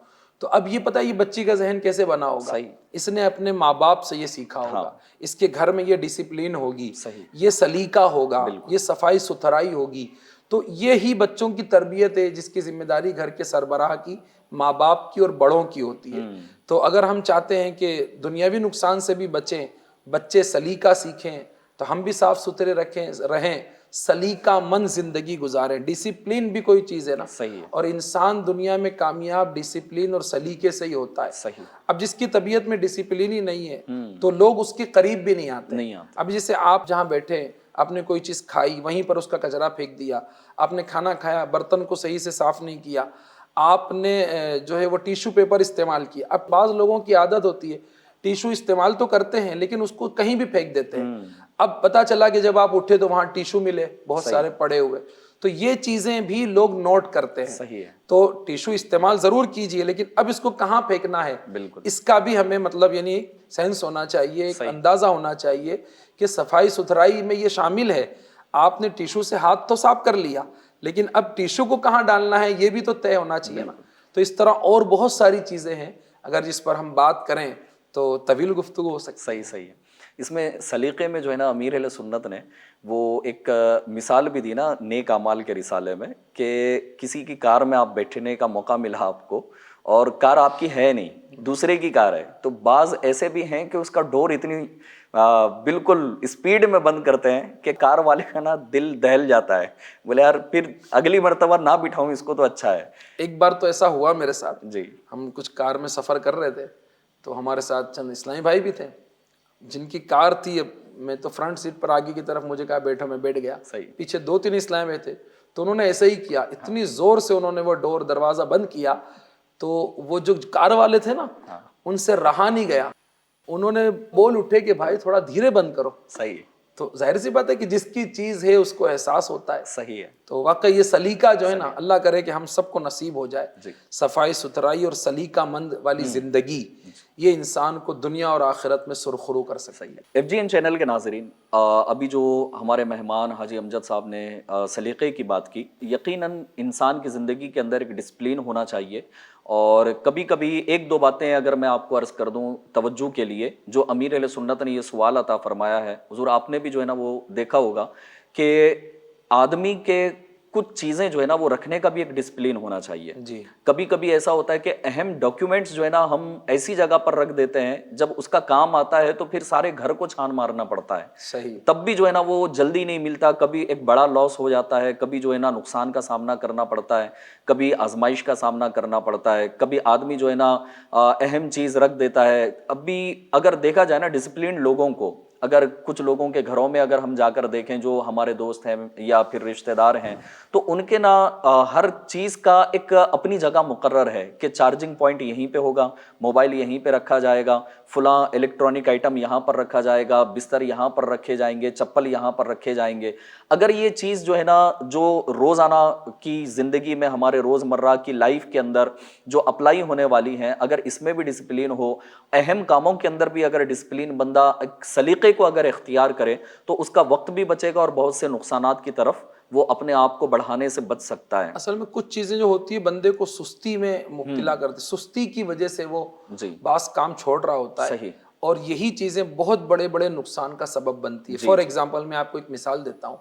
تو اب یہ پتہ یہ بچی کا ذہن کیسے بنا ہوگا, اس نے اپنے ماں باپ سے یہ سیکھا ہوگا, اس کے گھر میں یہ ڈسپلین ہوگی, یہ سلیقہ ہوگا, یہ صفائی ستھرائی ہوگی. تو یہی بچوں کی تربیت ہے جس کی ذمہ داری گھر کے سربراہ کی, ماں باپ کی اور بڑوں کی ہوتی ہے. تو اگر ہم چاہتے ہیں کہ دنیاوی نقصان سے بھی بچیں, بچے سلیقہ سیکھیں, تو ہم بھی صاف ستھرے رہیں, سلیقہ مند زندگی گزاریں. ڈسپلین بھی کوئی چیز ہے نا, اور انسان دنیا میں کامیاب ڈسپلین اور سلیقے سے ہی ہوتا ہے. اب جس کی طبیعت میں ڈسپلین ہی نہیں ہے تو لوگ اس کے قریب بھی نہیں آتے. اب جیسے آپ جہاں بیٹھے, آپ نے کوئی چیز کھائی, وہیں پر اس کا کچرا پھینک دیا, آپ نے کھانا کھایا, برتن کو صحیح سے صاف نہیں کیا, آپ نے جو ہے وہ ٹیشو پیپر استعمال کیا. اب بعض لوگوں کی عادت ہوتی ہے ٹیشو استعمال تو کرتے ہیں لیکن اس کو کہیں بھی پھینک دیتے ہیں. اب پتا چلا کہ جب آپ اٹھے تو وہاں ٹیشو ملے بہت سارے پڑے ہوئے. تو یہ چیزیں بھی لوگ نوٹ کرتے ہیں. تو ٹیشو استعمال ضرور کیجئے, لیکن اب اس کو کہاں پھینکنا ہے اس کا بھی ہمیں مطلب یعنی سینس ہونا چاہیے, ایک اندازہ ہونا چاہیے کہ صفائی ستھرائی میں یہ شامل ہے. آپ نے ٹیشو سے ہاتھ تو صاف کر لیا, لیکن اب ٹیشو کو کہاں ڈالنا ہے یہ بھی تو طے ہونا چاہیے نا. تو اس طرح اور بہت ساری چیزیں ہیں, اگر جس پر ہم بات کریں تو طویل گفتگو ہو سکتی ہے. صحیح ہے. اس میں سلیقے میں جو ہے نا امیر اہل سنت نے وہ ایک مثال بھی دی نا نیک اعمال کے رسالے میں, کہ کسی کی کار میں آپ بیٹھنے کا موقع ملا آپ کو, اور کار آپ کی ہے نہیں, دوسرے کی کار ہے. تو بعض ایسے بھی ہیں کہ اس کا ڈور اتنی بالکل اسپیڈ میں بند کرتے ہیں کہ کار والے کا نا دل دہل جاتا ہے, بولے یار پھر اگلی مرتبہ نہ بٹھاؤں اس کو تو اچھا ہے. ایک بار تو ایسا ہوا میرے ساتھ, ہم کچھ کار میں سفر کر رہے تھے, تو ہمارے ساتھ چند اسلامی بھائی بھی تھے جن کی کار تھی. اب میں تو فرنٹ سیٹ پر آگے کی طرف, مجھے کہا بیٹھو, میں بیٹھ گیا. پیچھے 2-3 اسلامی بھائی تھے, تو انہوں نے ایسا ہی کیا, اتنی زور سے انہوں نے وہ ڈور دروازہ بند کیا, تو وہ جو کار والے تھے نا ان سے رہا نہیں گیا. انہوں نے بول اٹھے کہ بھائی تھوڑا دھیرے بند کرو. تو ظاہر سی بات ہے کہ جس کی چیز ہے اس کو احساس ہوتا ہے. تو واقعی یہ سلیقہ جو ہے نا, اللہ کرے کہ ہم سب کو نصیب ہو جائے. صفائی ستھرائی اور سلیقہ مند والی زندگی, یہ انسان کو دنیا اور آخرت میں سرخرو کر سکتی ہے. FGN چینل کے ناظرین, ابھی جو ہمارے مہمان حاجی امجد صاحب نے سلیقے کی بات کی, یقیناً انسان کی زندگی کے اندر ایک ڈسپلین ہونا چاہیے. اور کبھی کبھی 1-2 باتیں اگر میں آپ کو عرض کر دوں توجہ کے لیے, جو امیر اہل سنت نے یہ سوال عطا فرمایا ہے, حضور آپ نے بھی جو ہے نا وہ دیکھا ہوگا کہ آدمی کے کچھ چیزیں جو ہے نا وہ رکھنے کا بھی ایک ڈسپلین ہونا چاہیے. کبھی کبھی ایسا ہوتا ہے کہ اہم ڈاکیومنٹس جو ہے نا ہم ایسی جگہ پر رکھ دیتے ہیں, جب اس کا کام آتا ہے تو پھر سارے گھر کو چھان مارنا پڑتا ہے. تب بھی جو ہے نا وہ جلدی نہیں ملتا, کبھی ایک بڑا لاس ہو جاتا ہے, کبھی جو ہے نا نقصان کا سامنا کرنا پڑتا ہے, کبھی آزمائش کا سامنا کرنا پڑتا ہے, کبھی آدمی جو ہے نا اہم چیز رکھ دیتا ہے. اب بھی اگر دیکھا جائے نا ڈسپلین لوگوں کو, اگر کچھ لوگوں کے گھروں میں اگر ہم جا کر دیکھیں جو ہمارے دوست ہیں یا پھر رشتہ دار ہیں, تو ان کے نا ہر چیز کا ایک اپنی جگہ مقرر ہے کہ چارجنگ پوائنٹ یہیں پہ ہوگا, موبائل یہیں پہ رکھا جائے گا, فلاں الیکٹرانک آئٹم یہاں پر رکھا جائے گا, بستر یہاں پر رکھے جائیں گے, چپل یہاں پر رکھے جائیں گے. اگر یہ چیز جو ہے نا جو روزانہ کی زندگی میں ہمارے روزمرہ کی لائف کے اندر جو اپلائی ہونے والی ہیں, اگر اس میں بھی ڈسپلین ہو, اہم کاموں کے اندر بھی اگر ڈسپلین بندہ سلیقے کو اگر اختیار کرے, تو اس کا وقت بھی بچے گا اور بہت سے نقصانات کی طرف وہ اپنے آپ کو بڑھانے سے بچ سکتا ہے. اصل میں کچھ چیزیں جو ہوتی ہے بندے کو سستی میں مبتلا کرتی, سستی کی وجہ سے وہ بعض کام چھوڑ رہا ہوتا ہے, اور یہی چیزیں بہت بڑے بڑے نقصان کا سبب بنتی ہے. فار ایگزامپل میں آپ کو ایک مثال دیتا ہوں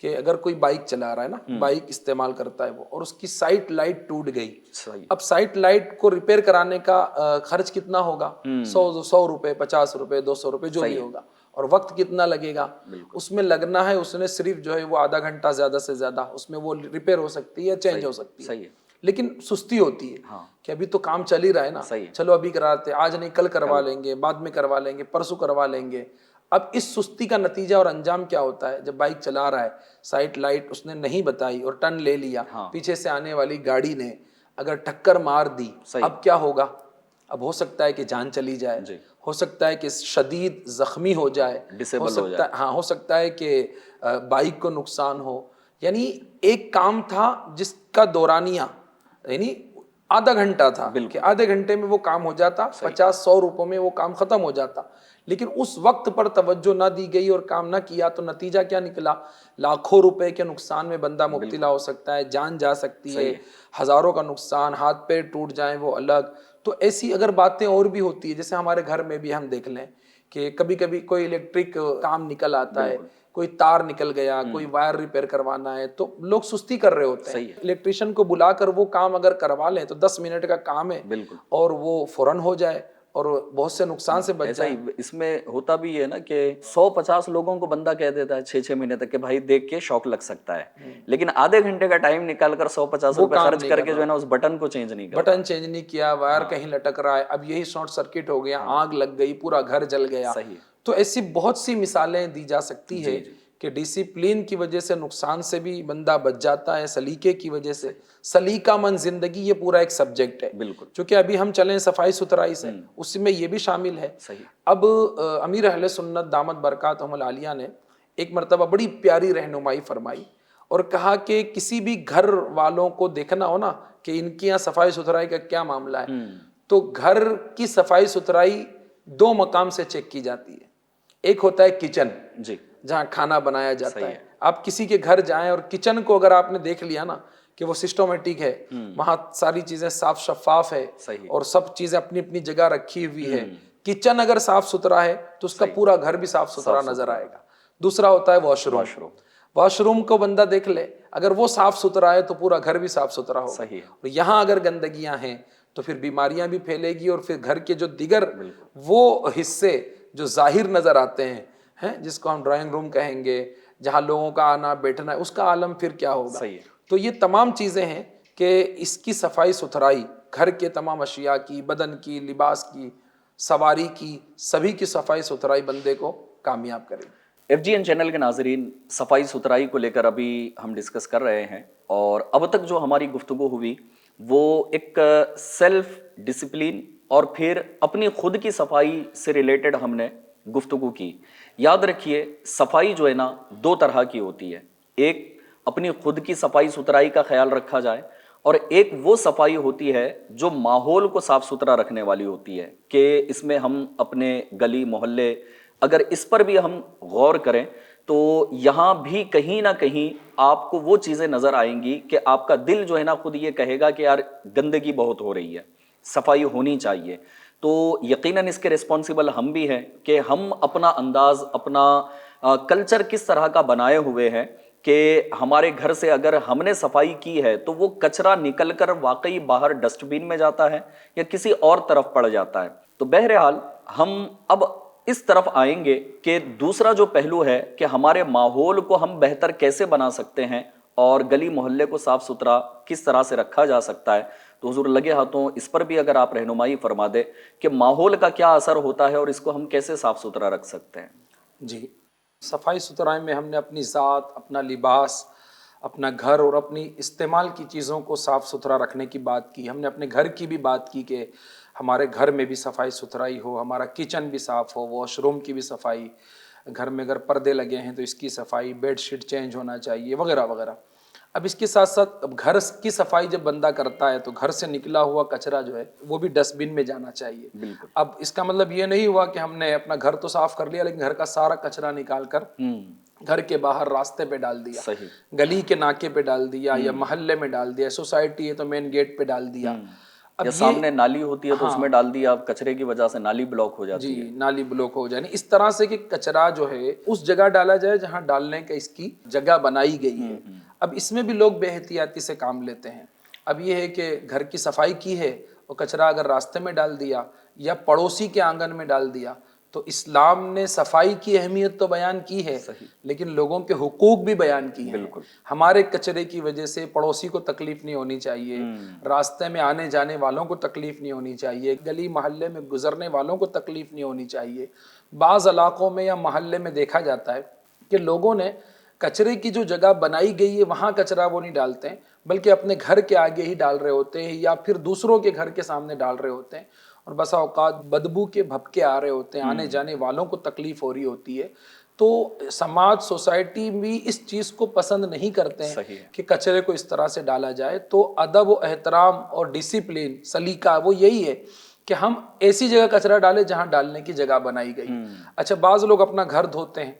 کہ اگر کوئی بائک چلا رہا ہے نا, بائک استعمال کرتا ہے وہ, اور اس کی سائٹ لائٹ ٹوٹ گئی. اب سائٹ لائٹ کو ریپیئر کرانے کا خرچ کتنا ہوگا؟ 100 روپے, 50 روپے, 200 روپے جو بھی ہوگا. اور وقت کتنا لگے گا اس میں لگنا ہے؟ اس نے صرف جو ہے وہ آدھا گھنٹہ زیادہ سے زیادہ, اس میں وہ ریپیئر ہو سکتی ہے, چینج ہو سکتی ہے. لیکن سستی ہوتی ہے کہ ابھی تو کام چل ہی رہا ہے نا, چلو ابھی کراتے, آج نہیں کل کروا لیں گے, بعد میں کروا لیں گے, پرسوں کروا لیں گے. اب اس سستی کا نتیجہ اور انجام کیا ہوتا ہے؟ جب بائک چلا رہا ہے, سائٹ لائٹ اس نے نہیں بتائی اور ٹرن لے لیا, پیچھے سے آنے والی گاڑی نے اگر ٹکر مار دی, اب کیا ہوگا؟ اب ہو سکتا ہے کہ جان چلی جائے, ہو سکتا ہے کہ شدید زخمی ہو جائے, ہو سکتا ہے کہ بائک کو نقصان ہو. یعنی ایک کام تھا جس کا دورانیہ یعنی آدھا گھنٹہ تھا کہ آدھے گھنٹے میں وہ کام ہو جاتا, 50-100 روپوں میں وہ کام ختم ہو جاتا. لیکن اس وقت پر توجہ نہ دی گئی اور کام نہ کیا تو نتیجہ کیا نکلا؟ لاکھوں روپے کے نقصان میں بندہ مبتلا ہو سکتا ہے, جان جا سکتی ہے, ہزاروں کا نقصان, ہاتھ پیر ٹوٹ جائیں وہ الگ. تو ایسی اگر باتیں اور بھی ہوتی ہے, جیسے ہمارے گھر میں بھی ہم دیکھ لیں کہ کبھی کبھی کوئی الیکٹرک کام نکل آتا ہے, کوئی تار نکل گیا, کوئی وائر ریپیئر کروانا ہے, تو لوگ سستی کر رہے ہوتے ہیں. الیکٹریشین کو بلا کر وہ کام اگر کروا لیں تو 10 منٹ کا کام ہے اور وہ فوراً ہو جائے اور بہت سے نقصان سے بچ جائے. اس میں ہوتا بھی ہے نا کہ 150 لوگوں کو بندہ کہہ دیتا ہے 6 مہینے تک کہ بھائی دیکھ کے شوق لگ سکتا ہے, لیکن آدھے گھنٹے کا ٹائم نکال کر 150 روپے خرچ کر کے جو ہے نا اس بٹن کو چینج نہیں کیا, وائر کہیں لٹک رہا ہے, اب یہی شارٹ سرکٹ ہو گیا, آگ لگ گئی, پورا گھر جل گیا. تو ایسی بہت سی مثالیں دی جا سکتی ہے کہ ڈسپلین کی وجہ سے نقصان سے بھی بندہ بچ جاتا ہے, سلیقے کی وجہ سے. سلیقہ مند زندگی یہ پورا ایک سبجیکٹ ہے, چونکہ ابھی ہم چلیں صفائی ستھرائی سے, اس میں یہ بھی شامل ہے. اب امیر اہل سنت دامت برکاتہم العالیہ نے ایک مرتبہ بڑی پیاری رہنمائی فرمائی اور کہا کہ کسی بھی گھر والوں کو دیکھنا ہو نا کہ ان کی یہاں صفائی ستھرائی کا کیا معاملہ ہے, تو گھر کی صفائی ستھرائی 2 مقام سے چیک کی جاتی ہے. ایک ہوتا ہے کچن, جہاں کھانا بنایا جاتا ہے. آپ کسی کے گھر جائیں اور کچن کو اگر آپ نے دیکھ لیا نا کہ وہ سسٹمیٹک ہے, وہاں ساری چیزیں صاف شفاف ہے اور سب چیزیں اپنی اپنی جگہ رکھی ہوئی ہے, کچن اگر صاف ستھرا ہے تو اس کا پورا گھر بھی صاف ستھرا نظر آئے گا. دوسرا ہوتا ہے واش روم. واش روم کو بندہ دیکھ لے, اگر وہ صاف ستھرا ہے تو پورا گھر بھی صاف ستھرا ہوگا. اور یہاں اگر گندگیاں ہیں تو پھر بیماریاں بھی پھیلے گی, اور پھر گھر کے جو دیگر وہ حصے جو ظاہر نظر آتے ہیں, جس کو ہم ڈرائنگ روم کہیں گے, جہاں لوگوں کا آنا بیٹھنا ہے, اس کا عالم پھر کیا ہوگا. تو یہ تمام چیزیں ہیں کہ اس کی صفائی ستھرائی, گھر کے تمام اشیاء کی, بدن کی, لباس کی, سواری کی, سبھی کی صفائی ستھرائی بندے کو کامیاب کرے. FGN چینل کے ناظرین, صفائی ستھرائی کو لے کر ابھی ہم ڈسکس کر رہے ہیں, اور اب تک جو ہماری گفتگو ہوئی وہ ایک سیلف ڈسپلین اور پھر اپنی خود کی صفائی سے ریلیٹڈ ہم نے گفتگو کی. یاد رکھیے صفائی جو ہے نا 2 طرح کی ہوتی ہے, ایک اپنی خود کی صفائی ستھرائی کا خیال رکھا جائے, اور ایک وہ صفائی ہوتی ہے جو ماحول کو صاف ستھرا رکھنے والی ہوتی ہے, کہ اس میں ہم اپنے گلی محلے اگر اس پر بھی ہم غور کریں تو یہاں بھی کہیں نہ کہیں آپ کو وہ چیزیں نظر آئیں گی کہ آپ کا دل جو ہے نا خود یہ کہے گا کہ یار گندگی بہت ہو رہی ہے, صفائی ہونی چاہیے. تو یقیناً اس کے رسپانسبل ہم بھی ہیں کہ ہم اپنا انداز, اپنا کلچر کس طرح کا بنائے ہوئے ہیں کہ ہمارے گھر سے اگر ہم نے صفائی کی ہے تو وہ کچرا نکل کر واقعی باہر ڈسٹ بین میں جاتا ہے یا کسی اور طرف پڑ جاتا ہے. تو بہرحال ہم اب اس طرف آئیں گے کہ دوسرا جو پہلو ہے کہ ہمارے ماحول کو ہم بہتر کیسے بنا سکتے ہیں اور گلی محلے کو صاف ستھرا کس طرح سے رکھا جا سکتا ہے. تو حضور لگے ہاتھوں اس پر بھی اگر آپ رہنمائی فرما دے کہ ماحول کا کیا اثر ہوتا ہے اور اس کو ہم کیسے صاف ستھرا رکھ سکتے ہیں. جی, صفائی ستھرائی میں ہم نے اپنی ذات, اپنا لباس, اپنا گھر اور اپنی استعمال کی چیزوں کو صاف ستھرا رکھنے کی بات کی. ہم نے اپنے گھر کی بھی بات کی کہ ہمارے گھر میں بھی صفائی ستھرائی ہو, ہمارا کچن بھی صاف ہو, واش روم کی بھی صفائی, گھر میں اگر پردے لگے ہیں تو اس کی صفائی, بیڈ شیٹ چینج ہونا چاہیے وغیرہ وغیرہ. اب اس کے ساتھ ساتھ اب گھر کی صفائی جب بندہ کرتا ہے تو گھر سے نکلا ہوا کچرا جو ہے وہ بھی ڈسٹ بن میں جانا چاہیے. اب اس کا مطلب یہ نہیں ہوا کہ ہم نے اپنا گھر تو صاف کر لیا لیکن گھر کا سارا کچرا نکال کر گھر کے باہر راستے پہ ڈال دیا, گلی کے ناکے پہ ڈال دیا, یا محلے میں ڈال دیا, سوسائٹی ہے تو مین گیٹ پہ ڈال دیا, یا سامنے نالی ہوتی ہے تو اس میں ڈال دیا, اب کچرے کی وجہ سے نالی بلاک ہو جاتی ہے. جی, نالی بلاک ہو جائے. اس طرح سے کہ کچرا جو ہے اس جگہ ڈالا جائے جہاں ڈالنے کا اس کی جگہ بنائی گئی ہے. اب اس میں بھی لوگ بے احتیاطی سے کام لیتے ہیں. اب یہ ہے کہ گھر کی صفائی کی ہے اور کچرا اگر راستے میں ڈال دیا یا پڑوسی کے آنگن میں ڈال دیا تو اسلام نے صفائی کی اہمیت تو بیان کی ہے، لیکن لوگوں کے حقوق بھی بیان کی ہیں۔ ہمارے کچرے کی وجہ سے پڑوسی کو تکلیف نہیں ہونی چاہیے، راستے میں آنے جانے والوں کو تکلیف نہیں ہونی چاہیے، گلی محلے میں گزرنے والوں کو تکلیف نہیں ہونی چاہیے۔ بعض علاقوں میں یا محلے میں دیکھا جاتا ہے کہ لوگوں نے کچرے کی جو جگہ بنائی گئی ہے وہاں کچرا وہ نہیں ڈالتے ہیں، بلکہ اپنے گھر کے آگے ہی ڈال رہے ہوتے ہیں یا پھر دوسروں کے گھر کے سامنے ڈال رہے ہوتے ہیں، اور بسا اوقات بدبو کے بھپکے آ رہے ہوتے ہیں، آنے جانے والوں کو تکلیف ہو رہی ہوتی ہے۔ تو سماج سوسائٹی بھی اس چیز کو پسند نہیں کرتے ہیں کہ کچرے کو اس طرح سے ڈالا جائے۔ تو ادب و احترام اور ڈسپلن، سلیقہ وہ یہی ہے کہ ہم ایسی جگہ کچرا ڈالیں جہاں ڈالنے کی جگہ بنائی گئی۔ اچھا، بعض لوگ اپنا گھر دھوتے ہیں،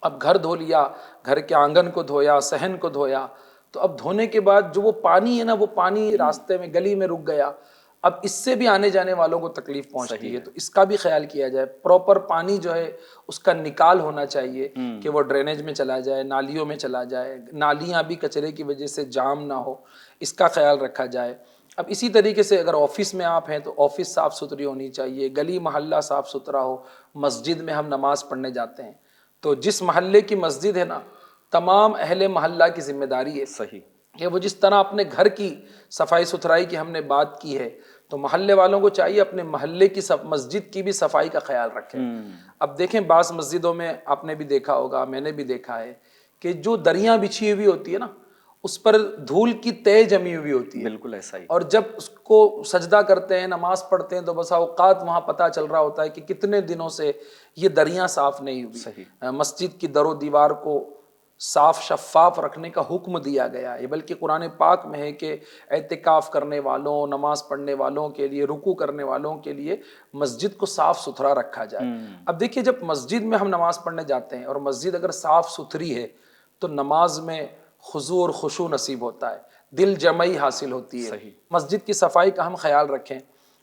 اب گھر دھو لیا، گھر کے آنگن کو دھویا، صحن کو دھویا، تو اب دھونے کے بعد جو وہ پانی ہے نا، وہ پانی راستے میں گلی میں رک گیا، اب اس سے بھی آنے جانے والوں کو تکلیف پہنچتی ہے۔ تو اس کا بھی خیال کیا جائے، پراپر پانی جو ہے اس کا نکال ہونا چاہیے کہ وہ ڈرینیج میں چلا جائے، نالیوں میں چلا جائے، نالیاں بھی کچرے کی وجہ سے جام نہ ہو، اس کا خیال رکھا جائے۔ اب اسی طریقے سے اگر آفس میں آپ ہیں تو آفس صاف ستھری ہونی چاہیے، گلی محلہ صاف ستھرا ہو۔ مسجد میں ہم نماز پڑھنے جاتے ہیں تو جس محلے کی مسجد ہے نا، تمام اہل محلہ کی ذمہ داری ہے کہ وہ جس طرح اپنے گھر کی صفائی ستھرائی کی ہم نے بات کی ہے، تو محلے والوں کو چاہیے اپنے محلے کی مسجد کی بھی صفائی کا خیال رکھیں۔ اب دیکھیں بعض مسجدوں میں آپ نے بھی دیکھا ہوگا، میں نے بھی دیکھا ہے کہ جو دریاں بچھی ہوئی ہوتی ہے نا، اس پر دھول کی تہ جمی ہوئی ہوتی ہے، بالکل ایسا ہی، اور جب اس کو سجدہ کرتے ہیں، نماز پڑھتے ہیں، تو بسا اوقات وہاں پتہ چل رہا ہوتا ہے کہ کتنے دنوں سے یہ دریاں صاف نہیں ہوئی۔ مسجد کی در و دیوار کو صاف شفاف رکھنے کا حکم دیا گیا ہے، بلکہ قرآن پاک میں ہے کہ اعتکاف کرنے والوں، نماز پڑھنے والوں کے لیے، رکوع کرنے والوں کے لیے مسجد کو صاف ستھرا رکھا جائے۔ اب دیکھیے، جب مسجد میں ہم نماز پڑھنے جاتے ہیں اور مسجد اگر صاف ستھری ہے تو نماز میں خضوع اور خشوع نصیب ہوتا ہے، دل جمعی حاصل ہوتی ہے۔ مسجد کی صفائی کا ہم خیال رکھیں۔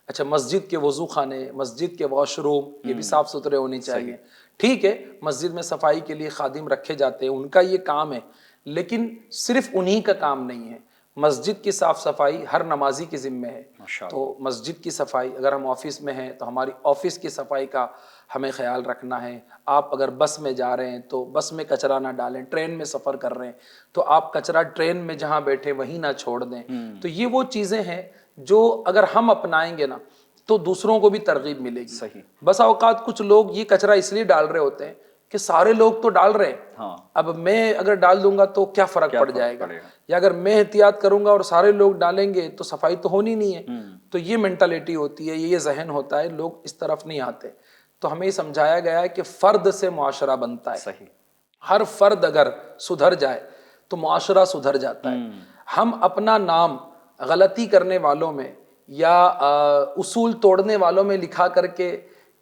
اچھا، مسجد کے وضو خانے، مسجد کے واش روم، یہ بھی صاف ستھرے ہونے چاہیے۔ ٹھیک ہے، مسجد میں صفائی کے لیے خادم رکھے جاتے ہیں، ان کا یہ کام ہے، لیکن صرف انہی کا کام نہیں ہے۔ مسجد کی صاف صفائی ہر نمازی کے ذمہ ہے۔ تو مسجد کی صفائی، اگر ہم آفس میں ہیں تو ہماری آفس کی صفائی کا ہمیں خیال رکھنا ہے۔ آپ اگر بس میں جا رہے ہیں تو بس میں کچرا نہ ڈالیں، ٹرین میں سفر کر رہے ہیں تو آپ کچرا ٹرین میں جہاں بیٹھے وہیں نہ چھوڑ دیں۔ تو یہ وہ چیزیں ہیں جو اگر ہم اپنائیں گے نا تو دوسروں کو بھی ترغیب ملے گی۔ بسا اوقات کچھ لوگ یہ کچرا اس لیے ڈال رہے ہوتے ہیں کہ سارے لوگ تو ڈال رہے ہیں، اب میں اگر ڈال دوں گا تو کیا فرق پڑ جائے گا، یا اگر میں احتیاط کروں گا اور سارے لوگ ڈالیں گے تو صفائی تو ہونی نہیں ہے۔ تو یہ مینٹالٹی ہوتی ہے، یہ ذہن ہوتا ہے، لوگ اس طرف نہیں آتے۔ تو ہمیں یہ سمجھایا گیا ہے کہ فرد سے معاشرہ بنتا ہے، ہر فرد اگر سدھر جائے تو معاشرہ سدھر جاتا ہے۔ ہم اپنا نام غلطی کرنے والوں میں یا اصول توڑنے والوں میں لکھا کر کے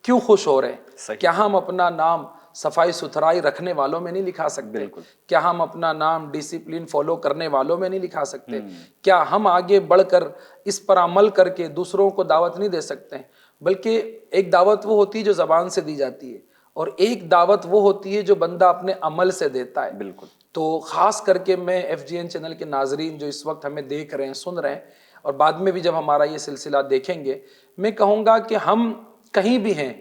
کیوں خوش ہو رہے ہیں؟ کیا ہم اپنا نام صفائی ستھرائی رکھنے والوں میں نہیں لکھا سکتے؟ کیا ہم اپنا نام ڈسپلن فالو کرنے والوں میں نہیں لکھا سکتے؟ کیا ہم آگے بڑھ کر اس پر عمل کر کے دوسروں کو دعوت نہیں دے سکتے ہیں؟ بلکہ ایک دعوت وہ ہوتی ہے جو زبان سے دی جاتی ہے، اور ایک دعوت وہ ہوتی ہے جو بندہ اپنے عمل سے دیتا ہے۔ تو خاص کر کے میں FGN چینل کے ناظرین جو اس وقت ہمیں دیکھ رہے ہیں، سن رہے ہیں، اور بعد میں بھی جب ہمارا یہ سلسلہ دیکھیں گے، میں کہوں گا کہ ہم کہیں بھی ہیں،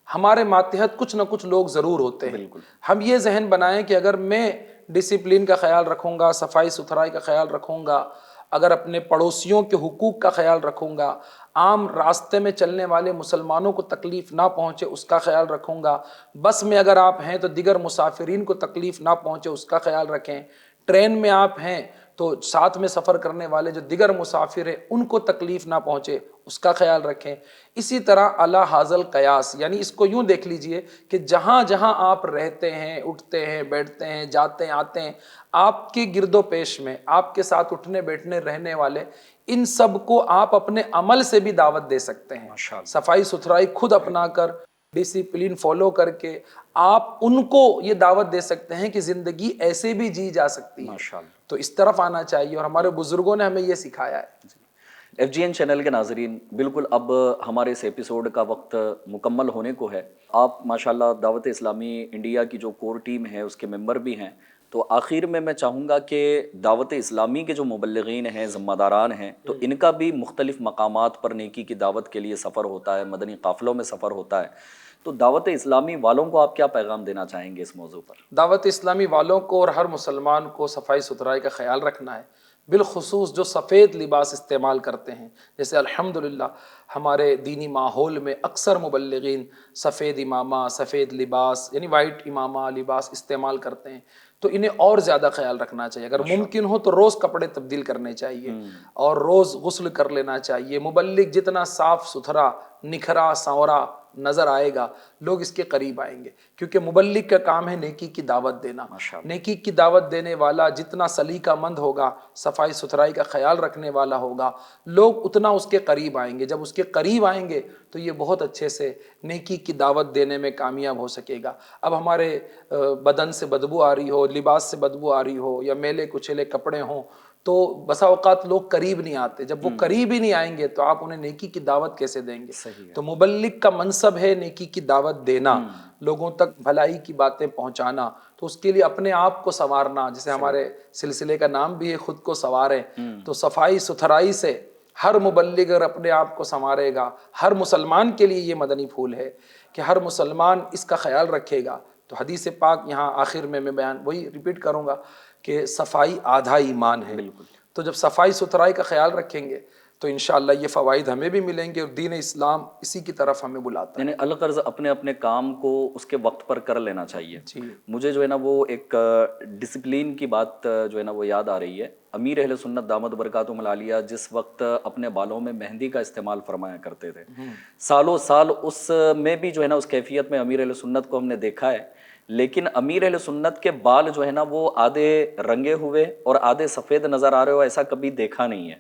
ہمارے ماتحت کچھ نہ کچھ لوگ ضرور ہوتے ہیں۔ ہم یہ ذہن بنائیں کہ اگر میں ڈسپلن کا خیال رکھوں گا، صفائی ستھرائی کا خیال رکھوں گا، اگر اپنے پڑوسیوں کے حقوق کا خیال رکھوں گا، عام راستے میں چلنے والے مسلمانوں کو تکلیف نہ پہنچے اس کا خیال رکھوں گا، بس میں اگر آپ ہیں تو دیگر مسافرین کو تکلیف نہ پہنچے اس کا خیال رکھیں، ٹرین میں آپ ہیں تو ساتھ میں سفر کرنے والے جو دیگر مسافر ہیں ان کو تکلیف نہ پہنچے اس کا خیال رکھیں۔ اسی طرح اعلیٰ حاضل قیاس، یعنی اس کو یوں دیکھ لیجئے کہ جہاں جہاں آپ رہتے ہیں، اٹھتے ہیں، بیٹھتے ہیں، جاتے ہیں، آتے ہیں، آپ کے گرد و پیش میں آپ کے ساتھ اٹھنے بیٹھنے رہنے والے، ان سب کو آپ اپنے عمل سے بھی دعوت دے سکتے ہیں۔ صفائی ستھرائی خود اپنا کر، ڈسپلن فالو کر کے آپ ان کو یہ دعوت دے سکتے ہیں کہ زندگی ایسے بھی جی جا سکتی ہے۔ تو اس طرف آنا چاہیے، اور ہمارے بزرگوں نے ہمیں یہ سکھایا ہے۔ FGN چینل کے ناظرین، بالکل اب ہمارے اس ایپیسوڈ کا وقت مکمل ہونے کو ہے۔ آپ ماشاءاللہ دعوت اسلامی انڈیا کی جو کور ٹیم ہے اس کے ممبر بھی ہیں، تو آخر میں چاہوں گا کہ دعوت اسلامی کے جو مبلغین ہیں، ذمہ داران ہیں، تو ان کا بھی مختلف مقامات پر نیکی کی دعوت کے لیے سفر ہوتا ہے، مدنی قافلوں میں سفر ہوتا ہے، تو دعوت اسلامی والوں کو آپ کیا پیغام دینا چاہیں گے اس موضوع پر؟ دعوت اسلامی والوں کو اور ہر مسلمان کو صفائی ستھرائی کا خیال رکھنا ہے، بالخصوص جو سفید لباس استعمال کرتے ہیں. جیسے الحمدللہ ہمارے دینی ماحول میں اکثر مبلغین سفید امامہ، سفید لباس یعنی وائٹ امامہ لباس استعمال کرتے ہیں، تو انہیں اور زیادہ خیال رکھنا چاہیے. اگر ممکن ہو تو روز کپڑے تبدیل کرنے چاہیے اور روز غسل کر لینا چاہیے. مبلغ جتنا صاف ستھرا، نکھرا سنورا نظر آئے گا، لوگ اس کے قریب آئیں گے، کیونکہ مبلغ کا کام ہے نیکی کی دعوت دینا. نیکی کی دعوت دینے والا جتنا سلیقہ مند ہوگا، صفائی ستھرائی کا خیال رکھنے والا ہوگا، لوگ اتنا اس کے قریب آئیں گے. جب اس کے قریب آئیں گے تو یہ بہت اچھے سے نیکی کی دعوت دینے میں کامیاب ہو سکے گا. اب ہمارے بدن سے بدبو آ رہی ہو، لباس سے بدبو آ رہی ہو، یا میلے کچیلے کپڑے ہوں، تو بسا اوقات لوگ قریب نہیں آتے. جب وہ قریب ہی نہیں آئیں گے تو آپ انہیں نیکی کی دعوت کیسے دیں گے؟ تو مبلغ کا منصب ہے نیکی کی دعوت دینا، لوگوں تک بھلائی کی باتیں پہنچانا. تو اس کے لیے اپنے آپ کو سنوارنا، جیسے ہمارے سلسلے کا نام بھی ہے خود کو سنواریں. تو صفائی ستھرائی سے ہر مبلغ اگر اپنے آپ کو سنوارے گا، ہر مسلمان کے لیے یہ مدنی پھول ہے کہ ہر مسلمان اس کا خیال رکھے گا. تو حدیث پاک یہاں آخر میں بیان وہی ریپیٹ کروں گا کہ صفائی آدھا ایمان ہے. تو جب صفائی ستھرائی کا خیال رکھیں گے تو انشاءاللہ یہ فوائد ہمیں بھی ملیں گے، اور دین اسلام اسی کی طرف ہمیں بلاتا ہے. یعنی الغرض اپنے اپنے کام کو اس کے وقت پر کر لینا چاہیے. مجھے جو ہے نا وہ ایک ڈسپلین کی بات جو ہے نا وہ یاد آ رہی ہے. امیر اہل سنت دامت برکاتہم العالیہ جس وقت اپنے بالوں میں مہندی کا استعمال فرمایا کرتے تھے، سالوں سال اس میں بھی جو ہے نا اس کیفیت میں امیر اہل سنت کو ہم نے دیکھا ہے. لیکن امیر اہل سنت کے بال جو ہے نا وہ آدھے رنگے ہوئے اور آدھے سفید نظر آ رہے ہو، ایسا کبھی دیکھا نہیں ہے.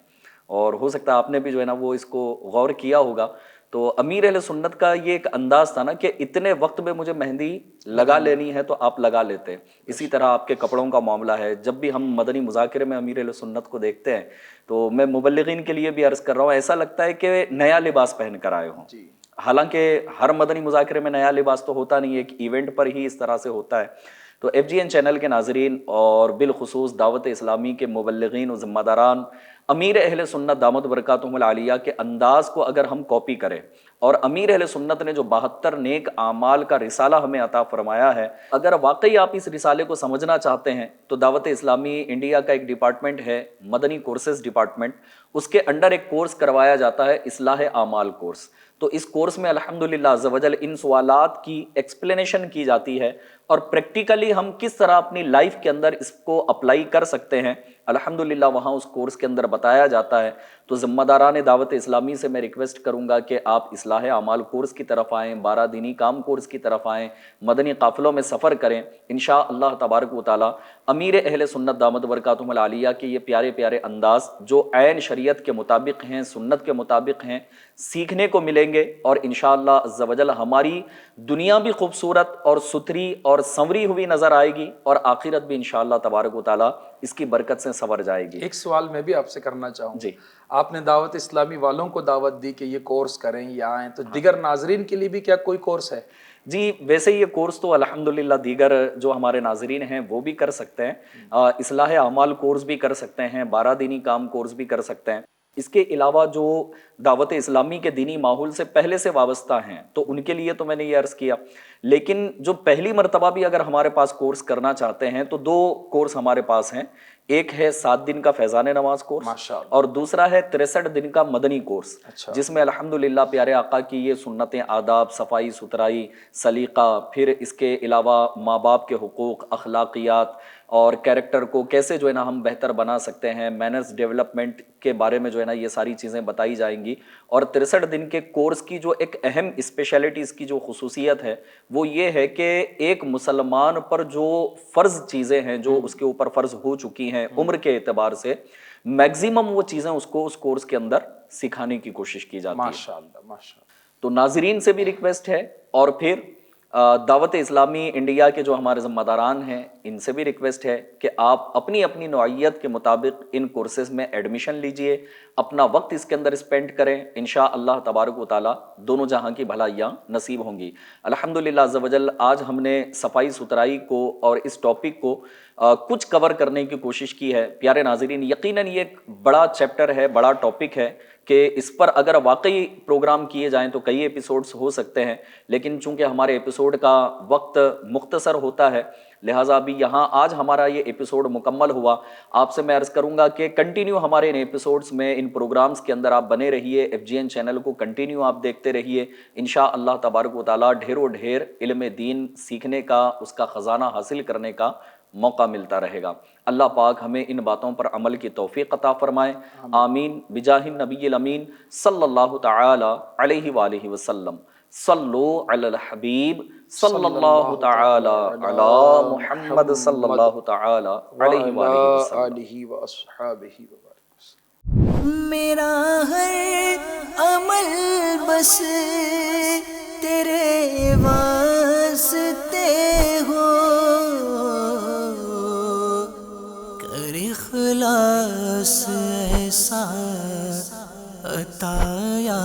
اور ہو سکتا ہے آپ نے بھی جو ہے نا وہ اس کو غور کیا ہوگا. تو امیر اہل سنت کا یہ ایک انداز تھا نا کہ اتنے وقت میں مجھے مہندی لگا لینی ہے تو آپ لگا لیتے. اسی طرح آپ کے کپڑوں کا معاملہ ہے. جب بھی ہم مدنی مذاکرے میں امیر اہل سنت کو دیکھتے ہیں تو میں مبلغین کے لیے بھی عرض کر رہا ہوں، ایسا لگتا ہے کہ نیا لباس پہن کر آئے ہوں. حالانکہ ہر مدنی مذاکرے میں نیا لباس تو ہوتا نہیں ہے، ایک ایونٹ پر ہی اس طرح سے ہوتا ہے. تو FGN چینل کے ناظرین اور بالخصوص دعوت اسلامی کے مبلغین و ذمہ داران، امیر اہل سنت دامت برکاتہم العالیہ کے انداز کو اگر ہم کاپی کریں، اور امیر اہل سنت نے جو 72 نیک اعمال کا رسالہ ہمیں عطا فرمایا ہے، اگر واقعی آپ اس رسالے کو سمجھنا چاہتے ہیں تو دعوت اسلامی انڈیا کا ایک ڈپارٹمنٹ ہے، مدنی کورسز ڈپارٹمنٹ. اس کے انڈر ایک کورس کروایا جاتا ہے، اصلاح اعمال کورس. تو اس کورس میں الحمدللہ عز و جل ان سوالات کی ایکسپلینیشن کی جاتی ہے اور پریکٹیکلی ہم کس طرح اپنی لائف کے اندر اس کو اپلائی کر سکتے ہیں، الحمدللہ وہاں اس کورس کے اندر بتایا جاتا ہے. تو ذمہ داران دعوت اسلامی سے میں ریکویسٹ کروں گا کہ آپ اصلاح اعمال کورس کی طرف آئیں، 12 دینی کام کورس کی طرف آئیں، مدنی قافلوں میں سفر کریں. انشاءاللہ تبارک و تعالی امیر اہل سنت دامت برکاتہم العالیہ کے یہ پیارے پیارے انداز جو عین شریعت کے مطابق ہیں، سنت کے مطابق ہیں، سیکھنے کو ملیں گے. اور انشاءاللہ عز و جل ہماری دنیا بھی خوبصورت اور ستھری اور سنوری ہوئی نظر آئے گی، اور آخرت بھی انشاءاللہ تبارک و تعالی اس کی برکت سے سنور جائے گی. ایک سوال میں بھی آپ سے کرنا چاہوں. آپ نے دعوت اسلامی والوں کو دعوت دی کہ یہ کورس کریں یا آئیں، تو دیگر ناظرین کے لیے بھی کیا کوئی کورس ہے؟ جی ویسے یہ کورس تو الحمدللہ دیگر جو ہمارے ناظرین ہیں وہ بھی کر سکتے ہیں. اصلاح اعمال کورس بھی کر سکتے ہیں، 12 دینی کام کورس بھی کر سکتے ہیں. اس کے علاوہ جو دعوت اسلامی کے دینی ماحول سے پہلے سے وابستہ ہیں تو ان کے لیے تو میں نے یہ عرض کیا. لیکن جو پہلی مرتبہ بھی اگر ہمارے پاس کورس کرنا چاہتے ہیں تو 2 کورس ہمارے پاس ہیں. ایک ہے 7 دن کا فیضان نماز کورس، اور دوسرا ہے 63 دن کا مدنی کورس، جس میں الحمدللہ پیارے آقا کی یہ سنتیں، آداب، صفائی ستھرائی، سلیقہ، پھر اس کے علاوہ ماں باپ کے حقوق، اخلاقیات اور کیریکٹر کو کیسے جو ہے نا ہم بہتر بنا سکتے ہیں، مینرز ڈیولپمنٹ کے بارے میں جو ہے نا یہ ساری چیزیں بتائی جائیں گی. اور 63 دن کے کورس کی جو ایک اہم اسپیشلٹی، اس کی جو خصوصیت ہے وہ یہ ہے کہ ایک مسلمان پر جو فرض چیزیں ہیں، جو اس کے اوپر فرض ہو چکی ہیں عمر کے اعتبار سے، میکزیمم وہ چیزیں اس کو اس کورس کے اندر سکھانے کی کوشش کی جاتی ہے. ماشاءاللہ ماشاءاللہ. تو ناظرین سے بھی ریکویسٹ ہے، اور پھر دعوت اسلامی انڈیا کے جو ہمارے ذمہ داران ہیں ان سے بھی ریکویسٹ ہے کہ آپ اپنی اپنی نوعیت کے مطابق ان کورسز میں ایڈمیشن لیجئے، اپنا وقت اس کے اندر اسپینڈ کریں. انشاءاللہ تبارک و تعالی دونوں جہاں کی بھلائیاں نصیب ہوں گی. الحمدللہ عز و جل آج ہم نے صفائی ستھرائی کو اور اس ٹاپک کو کچھ کور کرنے کی کوشش کی ہے. پیارے ناظرین، یقیناً یہ ایک بڑا چیپٹر ہے، بڑا ٹاپک ہے کہ اس پر اگر واقعی پروگرام کیے جائیں تو کئی ایپیسوڈز ہو سکتے ہیں، لیکن چونکہ ہمارے ایپیسوڈ کا وقت مختصر ہوتا ہے، لہٰذا ابھی یہاں آج ہمارا یہ ایپیسوڈ مکمل ہوا۔ آپ سے میں عرض کروں گا کہ کنٹینیو ہمارے ان ایپیسوڈز میں، ان پروگرامز کے اندر آپ بنے رہیے، ایف جی این چینل کو کنٹینیو آپ دیکھتے رہیے، انشاءاللہ تبارک و تعالیٰ ڈھیروں ڈھیر علم دین سیکھنے کا، اس کا خزانہ حاصل کرنے کا موقع ملتا رہے گا۔ اللہ پاک ہمیں ان باتوں پر عمل کی توفیق عطا فرمائے، آمین بجاہ النبی الامین صلی اللہ تعالی علیہ وآلہ وسلم۔ صلو علی الحبیب صلی اللہ تعالی علی محمد صلی اللہ تعالی علیہ وآلہ وسلم۔ آلہ و اصحابہ وبارک وسلم۔ میرا ہر عمل بس تیرے واسطے ہو، کر اخلاص ایسا عطا یا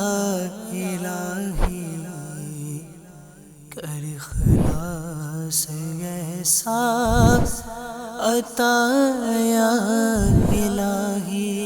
الہی، کر اخلاص ایسا عطا یا الہی۔